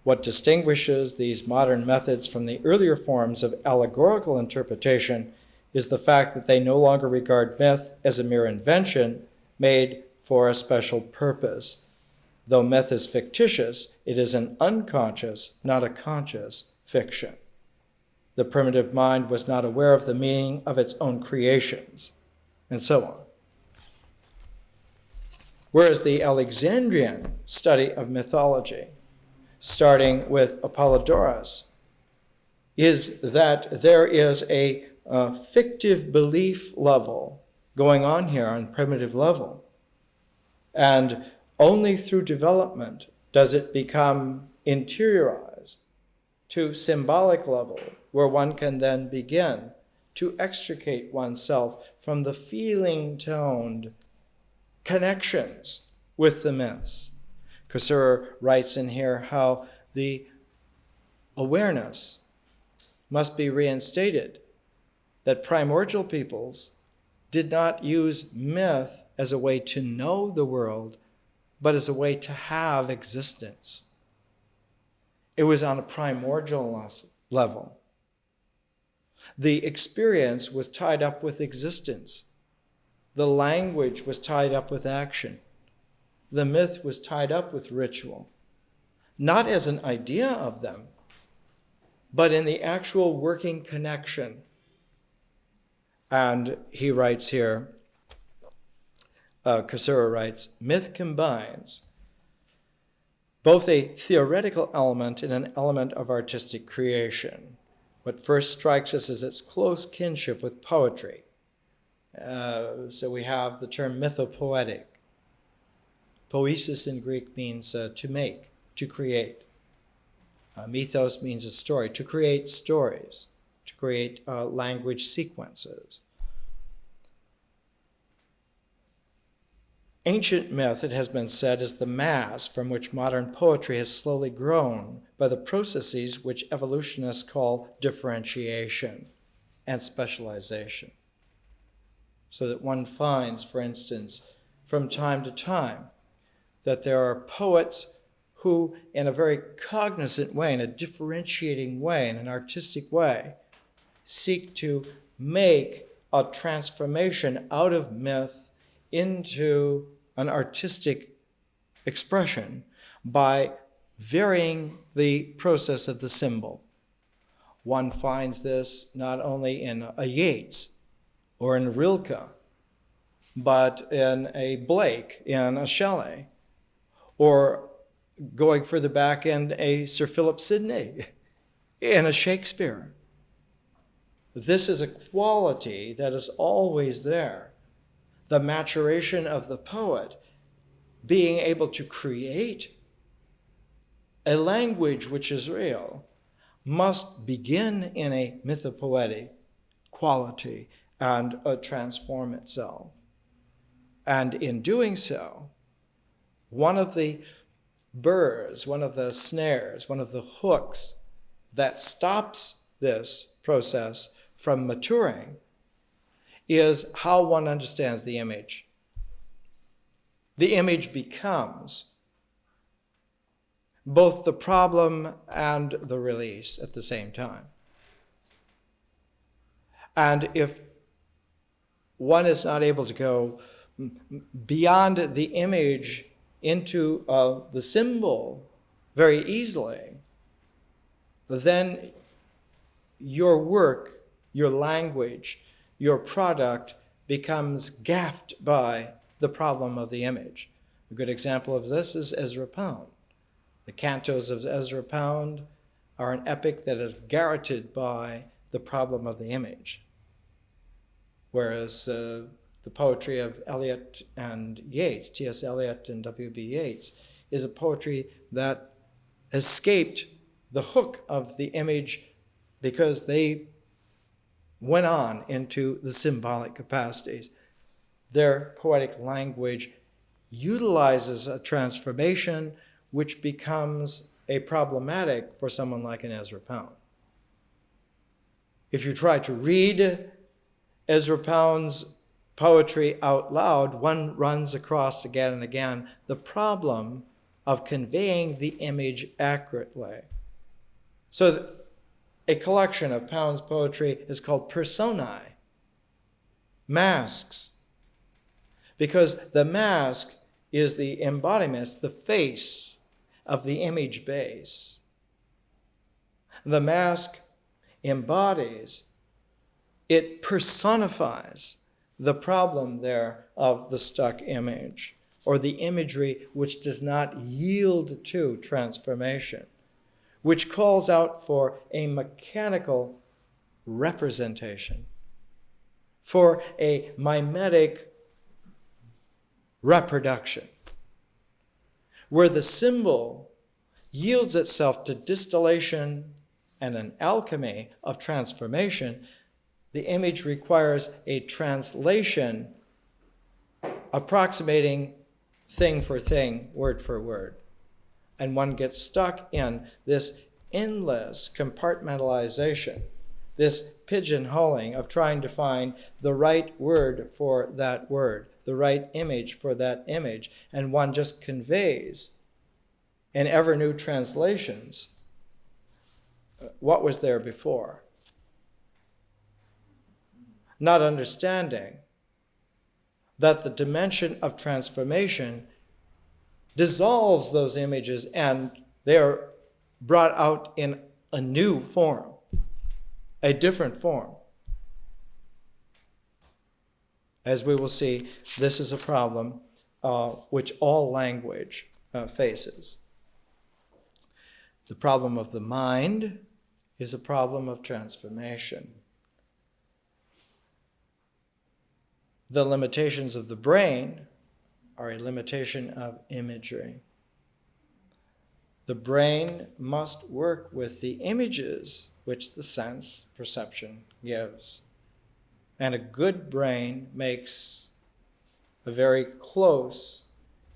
What distinguishes these modern methods from the earlier forms of allegorical interpretation is the fact that they no longer regard myth as a mere invention made for a special purpose. Though myth is fictitious, it is an unconscious, not a conscious fiction. The primitive mind was not aware of the meaning of its own creations, and so on. Whereas the Alexandrian study of mythology, starting with Apollodorus, is that there is a fictive belief level going on here on primitive level. And only through development does it become interiorized to symbolic level, where one can then begin to extricate oneself from the feeling-toned connections with the myths. Kusura writes in here how the awareness must be reinstated that primordial peoples did not use myth as a way to know the world, but as a way to have existence. It was on a primordial level. The experience was tied up with existence. The language was tied up with action. The myth was tied up with ritual, not as an idea of them, but in the actual working connection. And he writes here, Kusura writes, myth combines both a theoretical element and an element of artistic creation. What first strikes us is its close kinship with poetry. So we have the term mythopoetic. Poesis in Greek means to make, to create. Mythos means a story, to create stories, to create language sequences. Ancient myth, it has been said, is the mass from which modern poetry has slowly grown by the processes which evolutionists call differentiation and specialization. So that one finds, for instance, from time to time, that there are poets who, in a very cognizant way, in a differentiating way, in an artistic way, seek to make a transformation out of myth into an artistic expression by varying the process of the symbol. One finds this not only in a Yeats or in Rilke, but in a Blake, in a Shelley, or going further back in a Sir Philip Sidney, in a Shakespeare. This is a quality that is always there. The maturation of the poet being able to create a language which is real must begin in a mythopoetic quality and transform itself. And in doing so, one of the burrs, one of the snares, one of the hooks that stops this process from maturing is how one understands the image. The image becomes both the problem and the release at the same time. And if one is not able to go beyond the image into the symbol very easily, then your work, your language, your product becomes gaffed by the problem of the image. A good example of this is Ezra Pound. The cantos of Ezra Pound are an epic that is garroted by the problem of the image. whereas the poetry of Eliot and Yeats, T.S. Eliot and W.B. Yeats, is a poetry that escaped the hook of the image because they went on into the symbolic capacities. Their poetic language utilizes a transformation which becomes a problematic for someone like an Ezra Pound. If you try to read Ezra Pound's poetry out loud, one runs across again and again the problem of conveying the image accurately. So a collection of Pound's poetry is called personae, masks, because the mask is the embodiment, the face of the image base. The mask embodies, it personifies the problem there of the stuck image, or the imagery which does not yield to transformation, which calls out for a mechanical representation, for a mimetic reproduction, where the symbol yields itself to distillation and an alchemy of transformation. The image requires a translation approximating thing for thing, word for word. And one gets stuck in this endless compartmentalization, this pigeonholing of trying to find the right word for that word, the right image for that image, and one just conveys in ever new translations what was there before, not understanding that the dimension of transformation dissolves those images and they are brought out in a new form, a different form. As we will see, this is a problem which all language faces. The problem of the mind is a problem of transformation. The limitations of the brain are a limitation of imagery. The brain must work with the images which the sense perception gives. And a good brain makes a very close,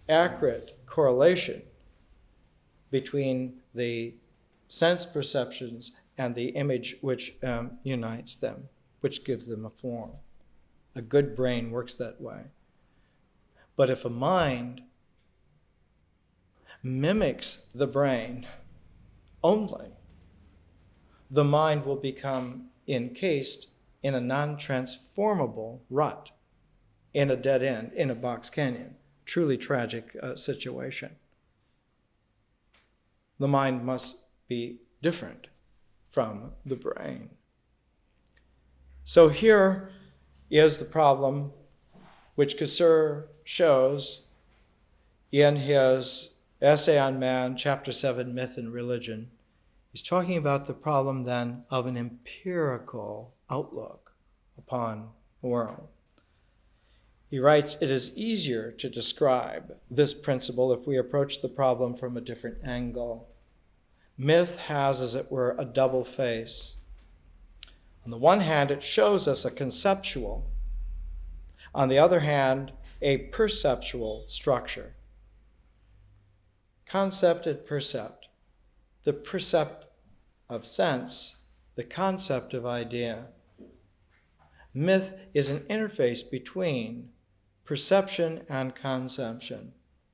accurate correlation between the sense perceptions and the image which unites them, which gives them a form. A good brain works that way. But if a mind mimics the brain only, the mind will become encased in a non-transformable rut, in a dead end, in a box canyon. Truly tragic situation. The mind must be different from the brain. So here is the problem which Casur shows in his essay on man, chapter 7, Myth and Religion. He's talking about the problem then of an empirical outlook upon the world. He writes, "It is easier to describe this principle if we approach the problem from a different angle. Myth has, as it were, a double face. On the one hand, it shows us a conceptual. On the other hand, a perceptual structure. Concept and percept. The percept of sense, the concept of idea. Myth is an interface between perception and conception.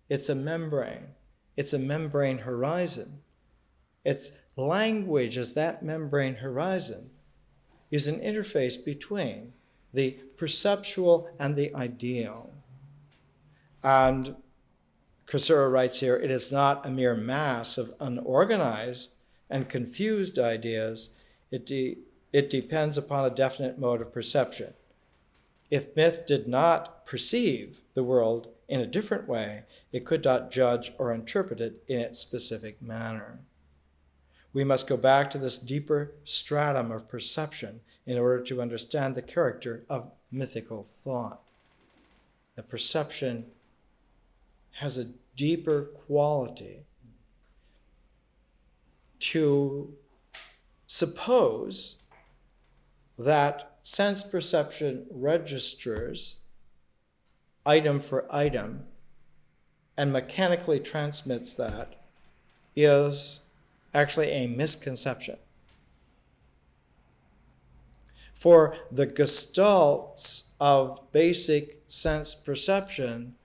It's a membrane. It's a membrane horizon. Its language as that membrane horizon is an interface between the perceptual and the ideal." And Casur writes here, "It is not a mere mass of unorganized and confused ideas. It depends upon a definite mode of perception. If myth did not perceive the world in a different way, it could not judge or interpret it in its specific manner. We must go back to this deeper stratum of perception in order to understand the character of mythical thought. The perception has a deeper quality. To suppose that sense perception registers item for item and mechanically transmits that is actually a misconception. For the gestalts of basic sense perception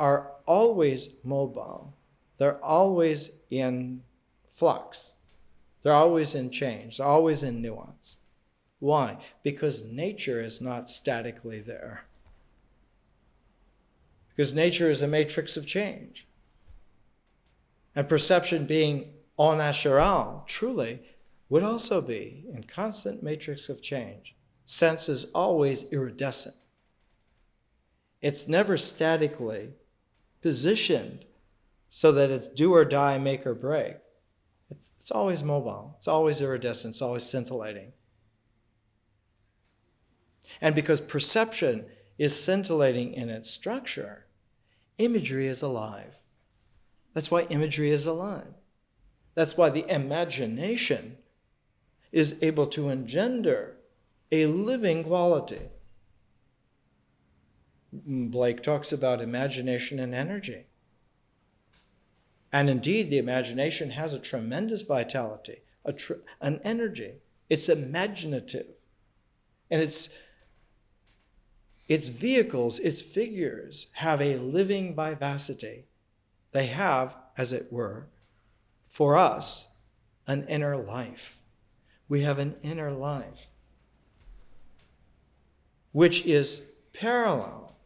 are always mobile. They're always in flux. They're always in change. They're always in nuance. Why? Because nature is not statically there. Because nature is a matrix of change. And perception being au naturel, truly, would also be in constant matrix of change. Sense is always iridescent. It's never statically positioned so that it's do or die, make or break. It's always mobile. It's always iridescent. It's always scintillating. And because perception is scintillating in its structure, imagery is alive. That's why imagery is alive. That's why the imagination is able to engender a living quality. Blake talks about imagination and energy. And indeed, the imagination has a tremendous vitality, an energy. It's imaginative. And its vehicles, its figures have a living vivacity. They have, as it were, for us, an inner life. We have an inner life, which is parallel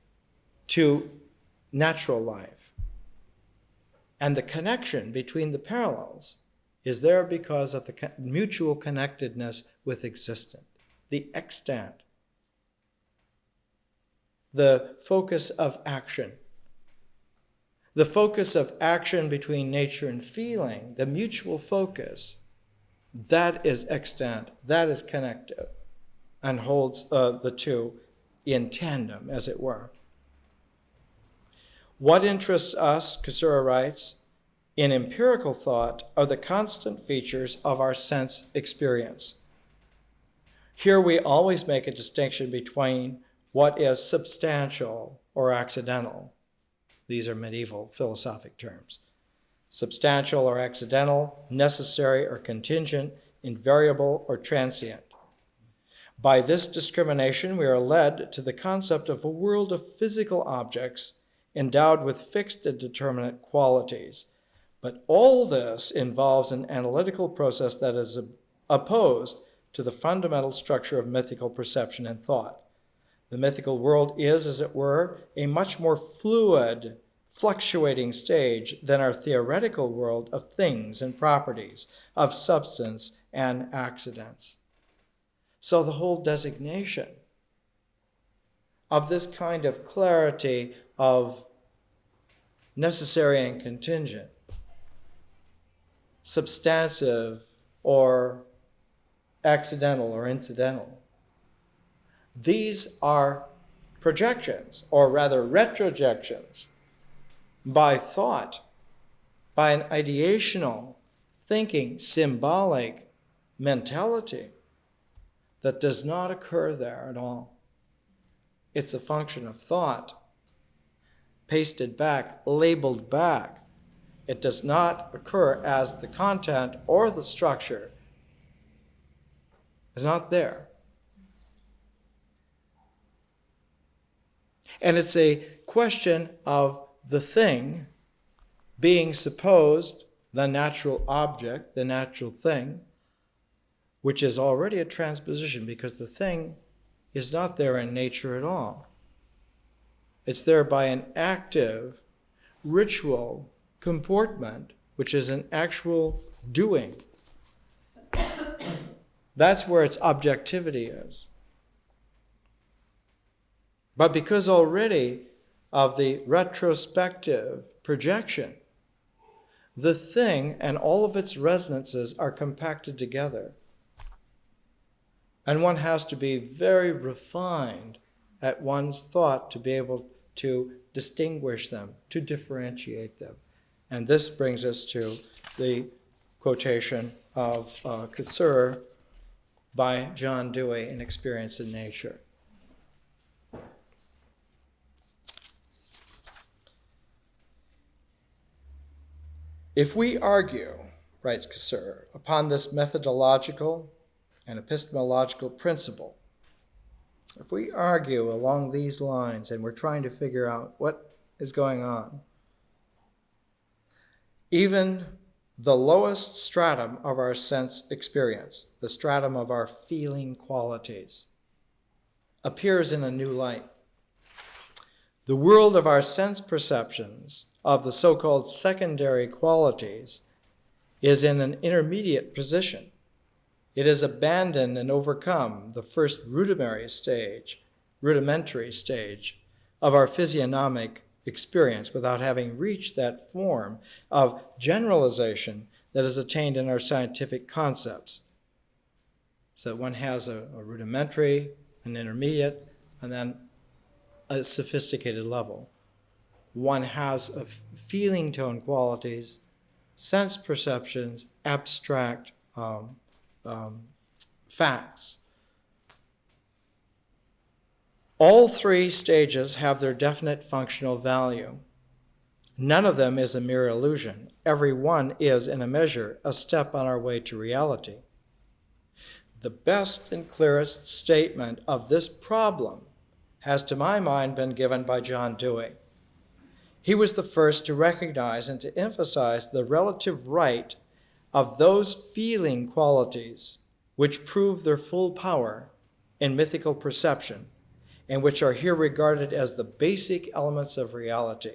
to natural life. And the connection between the parallels is there because of the mutual connectedness with existence, the extant, the focus of action. The focus of action between nature and feeling, the mutual focus, that is extant, that is connective, and holds the two in tandem, as it were. What interests us, Kasura writes, in empirical thought are the constant features of our sense experience. Here we always make a distinction between what is substantial or accidental. These are medieval philosophic terms. Substantial or accidental, necessary or contingent, invariable or transient. By this discrimination, we are led to the concept of a world of physical objects endowed with fixed and determinate qualities. But all this involves an analytical process that is opposed to the fundamental structure of mythical perception and thought. The mythical world is, as it were, a much more fluid, fluctuating stage than our theoretical world of things and properties, of substance and accidents. So the whole designation of this kind of clarity of necessary and contingent, substantive or accidental or incidental, these are projections, or rather retrojections, by thought, by an ideational, thinking, symbolic mentality that does not occur there at all. It's a function of thought, pasted back, labeled back. It does not occur as the content or the structure is not there. And it's a question of the thing being supposed the natural object, the natural thing, which is already a transposition because the thing is not there in nature at all. It's there by an active ritual comportment, which is an actual doing. That's where its objectivity is. But because already of the retrospective projection, the thing and all of its resonances are compacted together. And one has to be very refined at one's thought to be able to distinguish them, to differentiate them. And this brings us to the quotation of Casseur by John Dewey in Experience in Nature. If we argue, writes Casseur, upon this methodological and epistemological principle, if we argue along these lines and we're trying to figure out what is going on, even the lowest stratum of our sense experience, the stratum of our feeling qualities, appears in a new light. The world of our sense perceptions of the so-called secondary qualities is in an intermediate position. It has abandoned and overcome the first rudimentary stage of our physiognomic experience without having reached that form of generalization that is attained in our scientific concepts. So one has a rudimentary, an intermediate, and then a sophisticated level. One has a feeling tone qualities, sense perceptions, abstract facts. All three stages have their definite functional value. None of them is a mere illusion. Every one is, in a measure, a step on our way to reality. The best and clearest statement of this problem has, to my mind, been given by John Dewey. He was the first to recognize and to emphasize the relative right of those feeling qualities which prove their full power in mythical perception and which are here regarded as the basic elements of reality.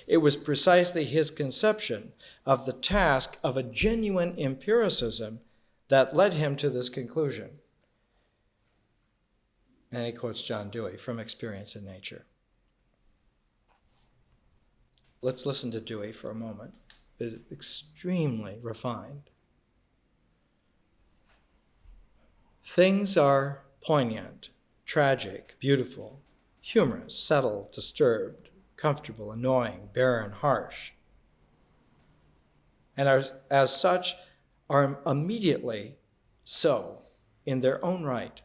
It was precisely his conception of the task of a genuine empiricism that led him to this conclusion. And he quotes John Dewey from Experience in Nature. Let's listen to Dewey for a moment. It's extremely refined. Things are poignant, tragic, beautiful, humorous, subtle, disturbed, comfortable, annoying, barren, harsh, and as such are immediately so in their own right.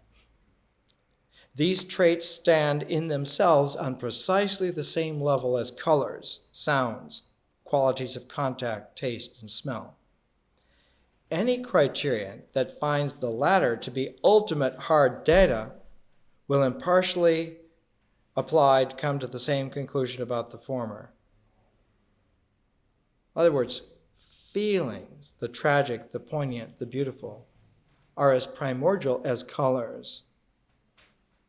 These traits stand in themselves on precisely the same level as colors, sounds, qualities of contact, taste, and smell. Any criterion that finds the latter to be ultimate hard data will impartially applied come to the same conclusion about the former. In other words, feelings, the tragic, the poignant, the beautiful, are as primordial as colors,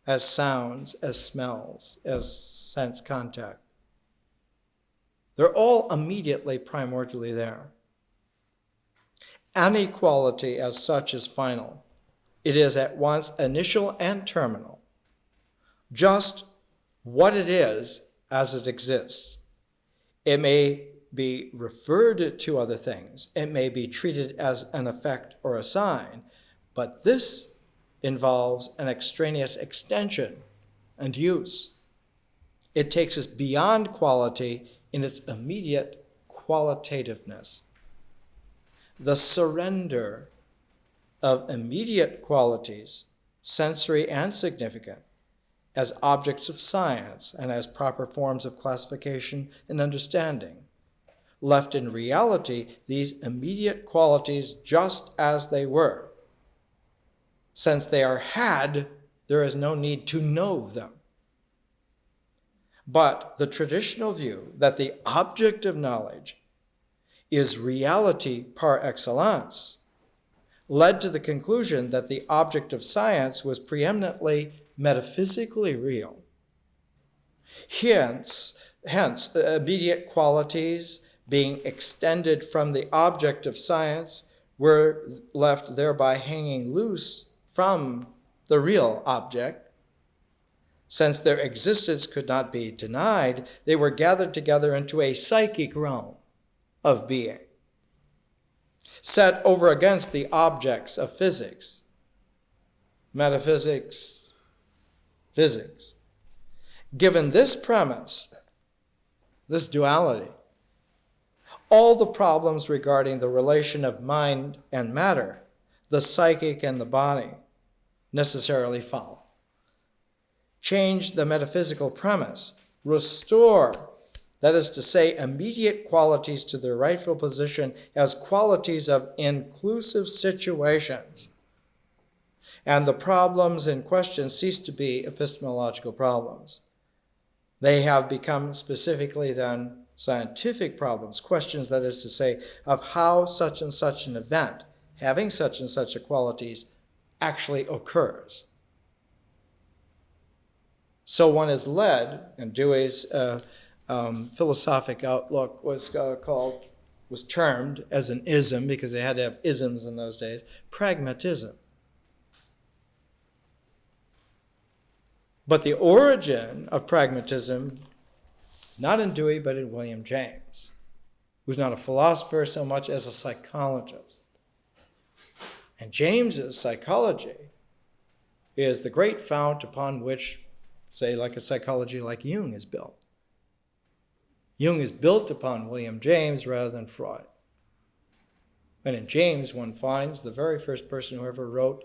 as sounds, as smells, as sense contact. They're all immediately primordially there. Any quality as such is final. It is at once initial and terminal. Just what it is as it exists. It may be referred to other things. It may be treated as an effect or a sign, but this involves an extraneous extension and use. It takes us beyond quality in its immediate qualitativeness. The surrender of immediate qualities, sensory and significant, as objects of science and as proper forms of classification and understanding. Left in reality, these immediate qualities just as they were. Since they are had, there is no need to know them. But the traditional view that the object of knowledge is reality par excellence led to the conclusion that the object of science was preeminently metaphysically real. Hence, immediate qualities being extended from the object of science were left thereby hanging loose from the real object. Since their existence could not be denied, they were gathered together into a psychic realm of being, set over against the objects of physics, metaphysics, physics. Given this premise, this duality, all the problems regarding the relation of mind and matter, the psychic and the body, necessarily follow. Change the metaphysical premise. Restore, that is to say, immediate qualities to their rightful position as qualities of inclusive situations. And the problems in question cease to be epistemological problems. They have become specifically then scientific problems, questions, that is to say, of how such and such an event, having such and such a qualities, actually occurs. So one is led, and Dewey's philosophic outlook was termed as an ism, because they had to have isms in those days, pragmatism. But the origin of pragmatism, not in Dewey, but in William James, who's not a philosopher so much as a psychologist. And James's psychology is the great fount upon which, say, like a psychology like Jung is built. Jung is built upon William James rather than Freud. And in James, one finds the very first person who ever wrote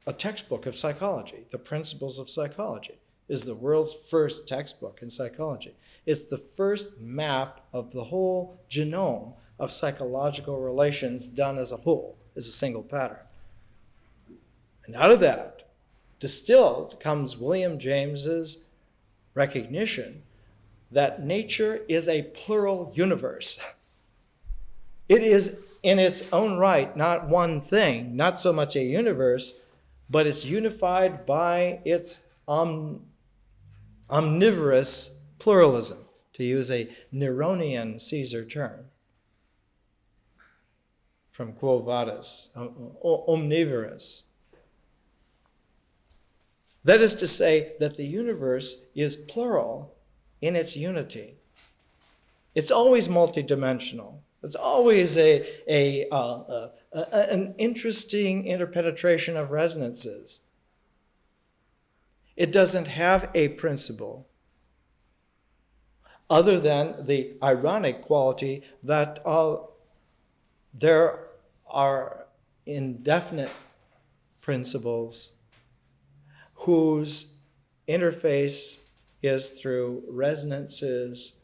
a textbook of psychology, The Principles of Psychology, is the world's first textbook in psychology. It's the first map of the whole genome of psychological relations done as a whole, as a single pattern. And out of that, distilled, comes William James's recognition that nature is a plural universe. It is in its own right not one thing, not so much a universe, but it's unified by its omnivorous pluralism, to use a Neronian Caesar term from Quo Vadis, omnivorous. That is to say that the universe is plural in its unity. It's always multidimensional. It's always an interesting interpenetration of resonances. It doesn't have a principle other than the ironic quality that there are indefinite principles whose interface is through resonances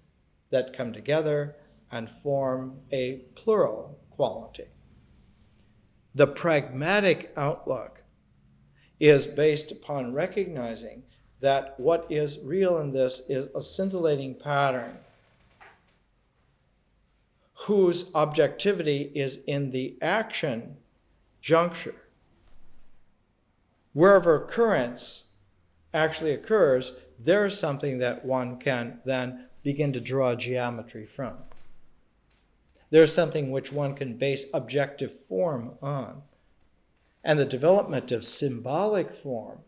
that come together and form a plural quality. The pragmatic outlook is based upon recognizing that what is real in this is a scintillating pattern whose objectivity is in the action juncture. Wherever occurrence actually occurs, there is something that one can then begin to draw geometry from. There's something which one can base objective form on. And the development of symbolic form,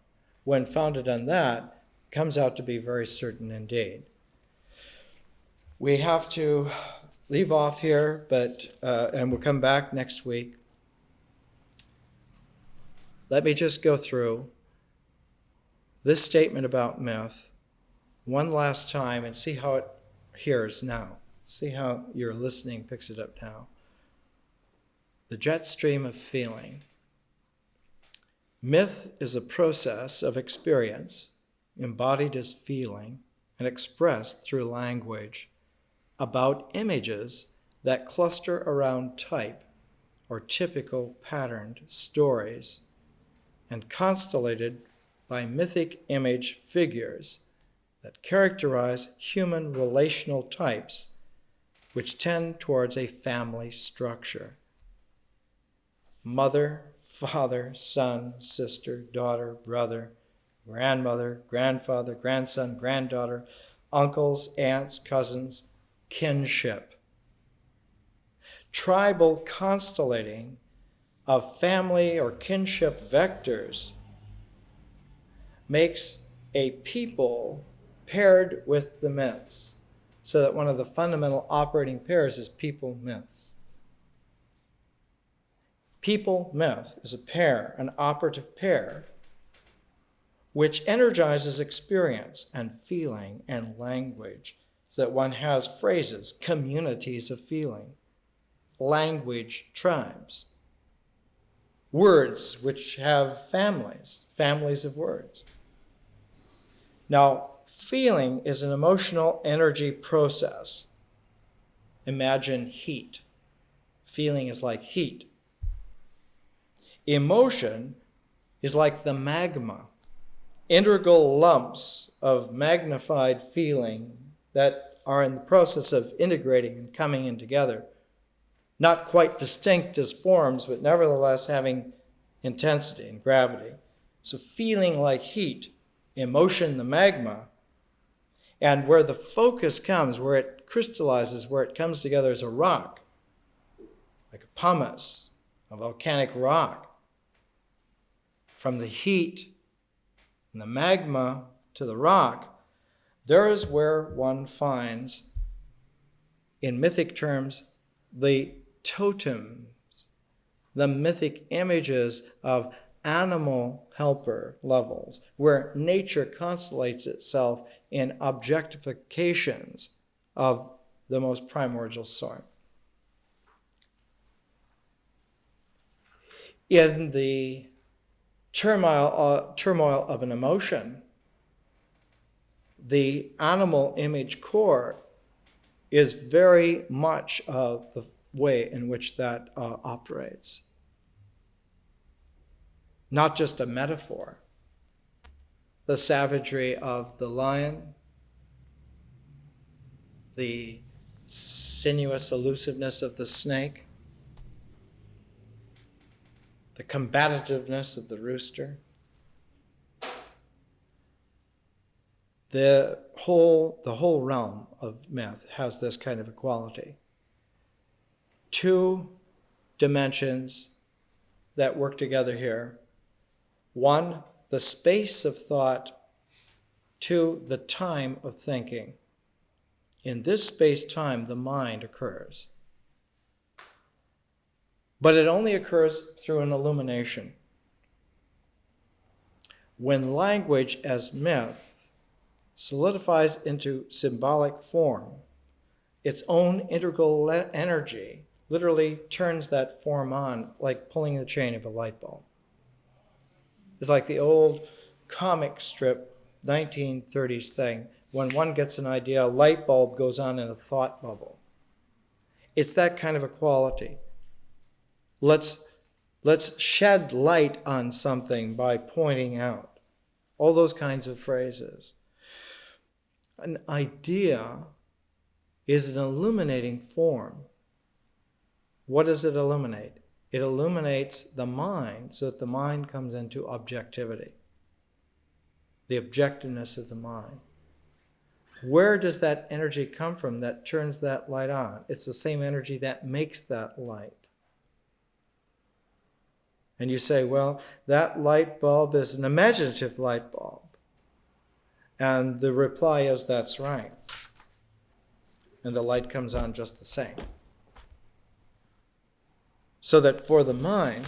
when founded on that, comes out to be very certain indeed. We have to leave off here, and we'll come back next week. Let me just go through this statement about myth one last time and see how it hears now. See how your listening picks it up now. The jet stream of feeling. Myth is a process of experience, embodied as feeling and expressed through language, about images that cluster around type or typical patterned stories, and constellated by mythic image figures that characterize human relational types which tend towards a family structure. Mother, father, son, sister, daughter, brother, grandmother, grandfather, grandson, granddaughter, uncles, aunts, cousins, kinship. Tribal constellating of family or kinship vectors makes a people paired with the myths, so that one of the fundamental operating pairs is people-myths. People-myth is a pair, an operative pair, which energizes experience and feeling and language, so that one has phrases, communities of feeling, language, tribes, words which have families, families of words. Now, feeling is an emotional energy process. Imagine heat. Feeling is like heat. Emotion is like the magma, integral lumps of magnified feeling that are in the process of integrating and coming in together, not quite distinct as forms, but nevertheless having intensity and gravity. So feeling like heat, emotion the magma, and where the focus comes, where it crystallizes, where it comes together as a rock, like a pumice, a volcanic rock. From the heat and the magma to the rock, there is where one finds, in mythic terms, the totems, the mythic images of animal helper levels, where nature constellates itself in objectifications of the most primordial sort. In the turmoil of an emotion, the animal image core is very much the way in which that operates. Not just a metaphor. The savagery of the lion, the sinuous elusiveness of the snake, the combativeness of the rooster. The whole realm of myth has this kind of equality. Two dimensions that work together here. One, the space of thought. Two, the time of thinking. In this space-time, the mind occurs. But it only occurs through an illumination. When language as myth solidifies into symbolic form, its own integral energy literally turns that form on, like pulling the chain of a light bulb. It's like the old comic strip 1930s thing. When one gets an idea, a light bulb goes on in a thought bubble. It's that kind of a quality. Let's shed light on something by pointing out. All those kinds of phrases. An idea is an illuminating form. What does it illuminate? It illuminates the mind so that the mind comes into objectivity. The objectiveness of the mind. Where does that energy come from that turns that light on? It's the same energy that makes that light. And you say, well, that light bulb is an imaginative light bulb. And the reply is, that's right. And the light comes on just the same. So that for the mind,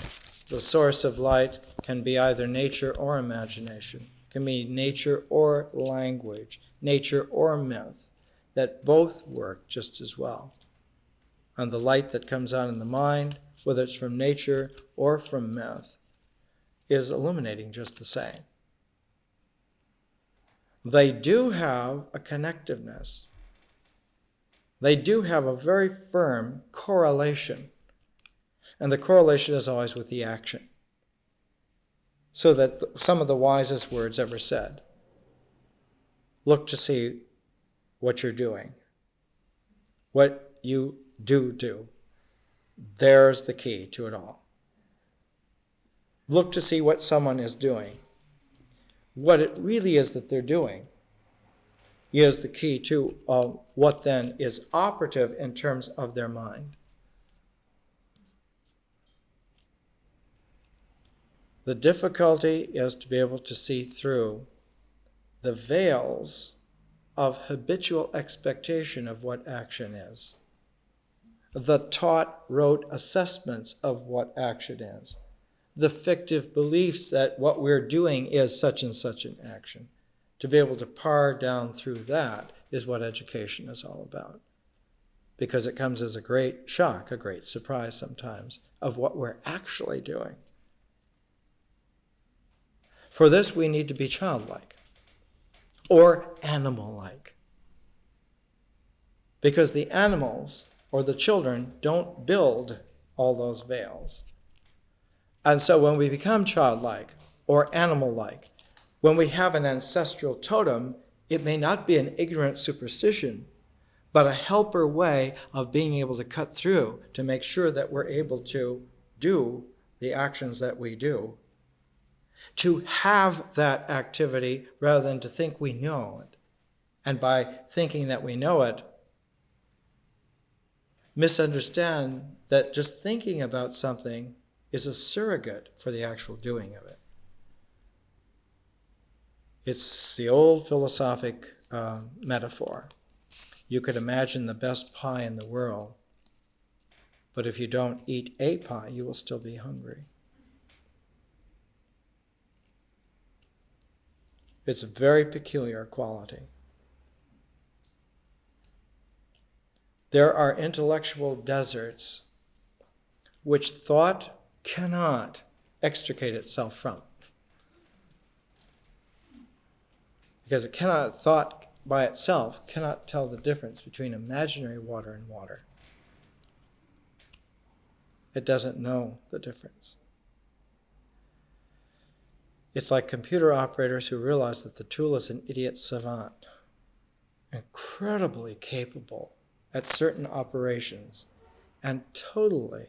the source of light can be either nature or imagination. It can be nature or language, nature or myth, that both work just as well. And the light that comes on in the mind, whether it's from nature or from myth, is illuminating just the same. They do have a connectiveness. They do have a very firm correlation. And the correlation is always with the action. So that some of the wisest words ever said, look to see what you're doing. What you do. There's the key to it all. Look to see what someone is doing. What it really is that they're doing is the key to what then is operative in terms of their mind. The difficulty is to be able to see through the veils of habitual expectation of what action is. The taught rote assessments of what action is. the fictive beliefs that what we're doing is such and such an action. To be able to pare down through that is what education is all about. Because it comes as a great shock, a great surprise sometimes, of what we're actually doing. For this, we need to be childlike or animal-like. Because the animals or the children don't build all those veils. And so when we become childlike or animal-like, when we have an ancestral totem, it may not be an ignorant superstition, but a helper way of being able to cut through to make sure that we're able to do the actions that we do. To have that activity rather than to think we know it. And by thinking that we know it, misunderstand that just thinking about something is a surrogate for the actual doing of it. It's the old philosophic metaphor. You could imagine the best pie in the world, but if you don't eat a pie, you will still be hungry. It's a very peculiar quality. There are intellectual deserts which thought cannot extricate itself from. Because thought by itself cannot tell the difference between imaginary water and water. It doesn't know the difference. It's like computer operators who realize that the tool is an idiot savant, incredibly capable at certain operations and totally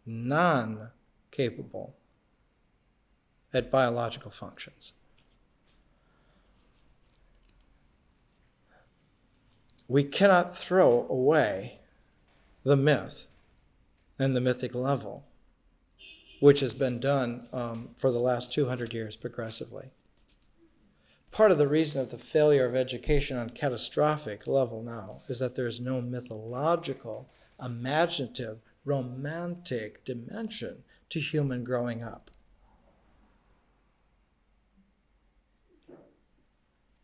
non-capable at biological functions. We cannot throw away the myth and the mythic level, which has been done for the last 200 years progressively. Part of the reason of the failure of education on catastrophic level now is that there is no mythological, imaginative, romantic dimension to human growing up.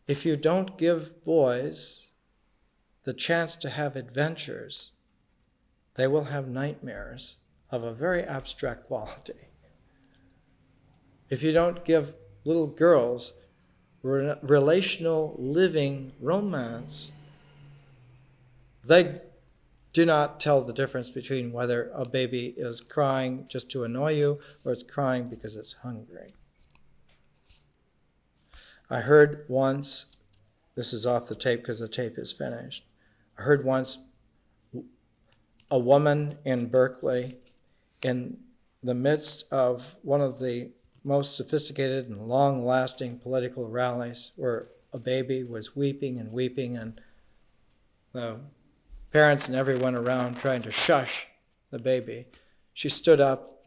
If you don't give boys the chance to have adventures, they will have nightmares of a very abstract quality. If you don't give little girls relational living romance, they do not tell the difference between whether a baby is crying just to annoy you or it's crying because it's hungry. I heard once, this is off the tape because the tape is finished, I heard once a woman in Berkeley, in the midst of one of the most sophisticated and long-lasting political rallies, where a baby was weeping and weeping, and the parents and everyone around trying to shush the baby, she stood up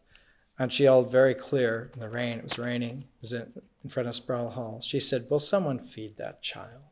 and she yelled very clear in the rain. It was raining. It was in front of Sproul Hall. She said, "Will someone feed that child?"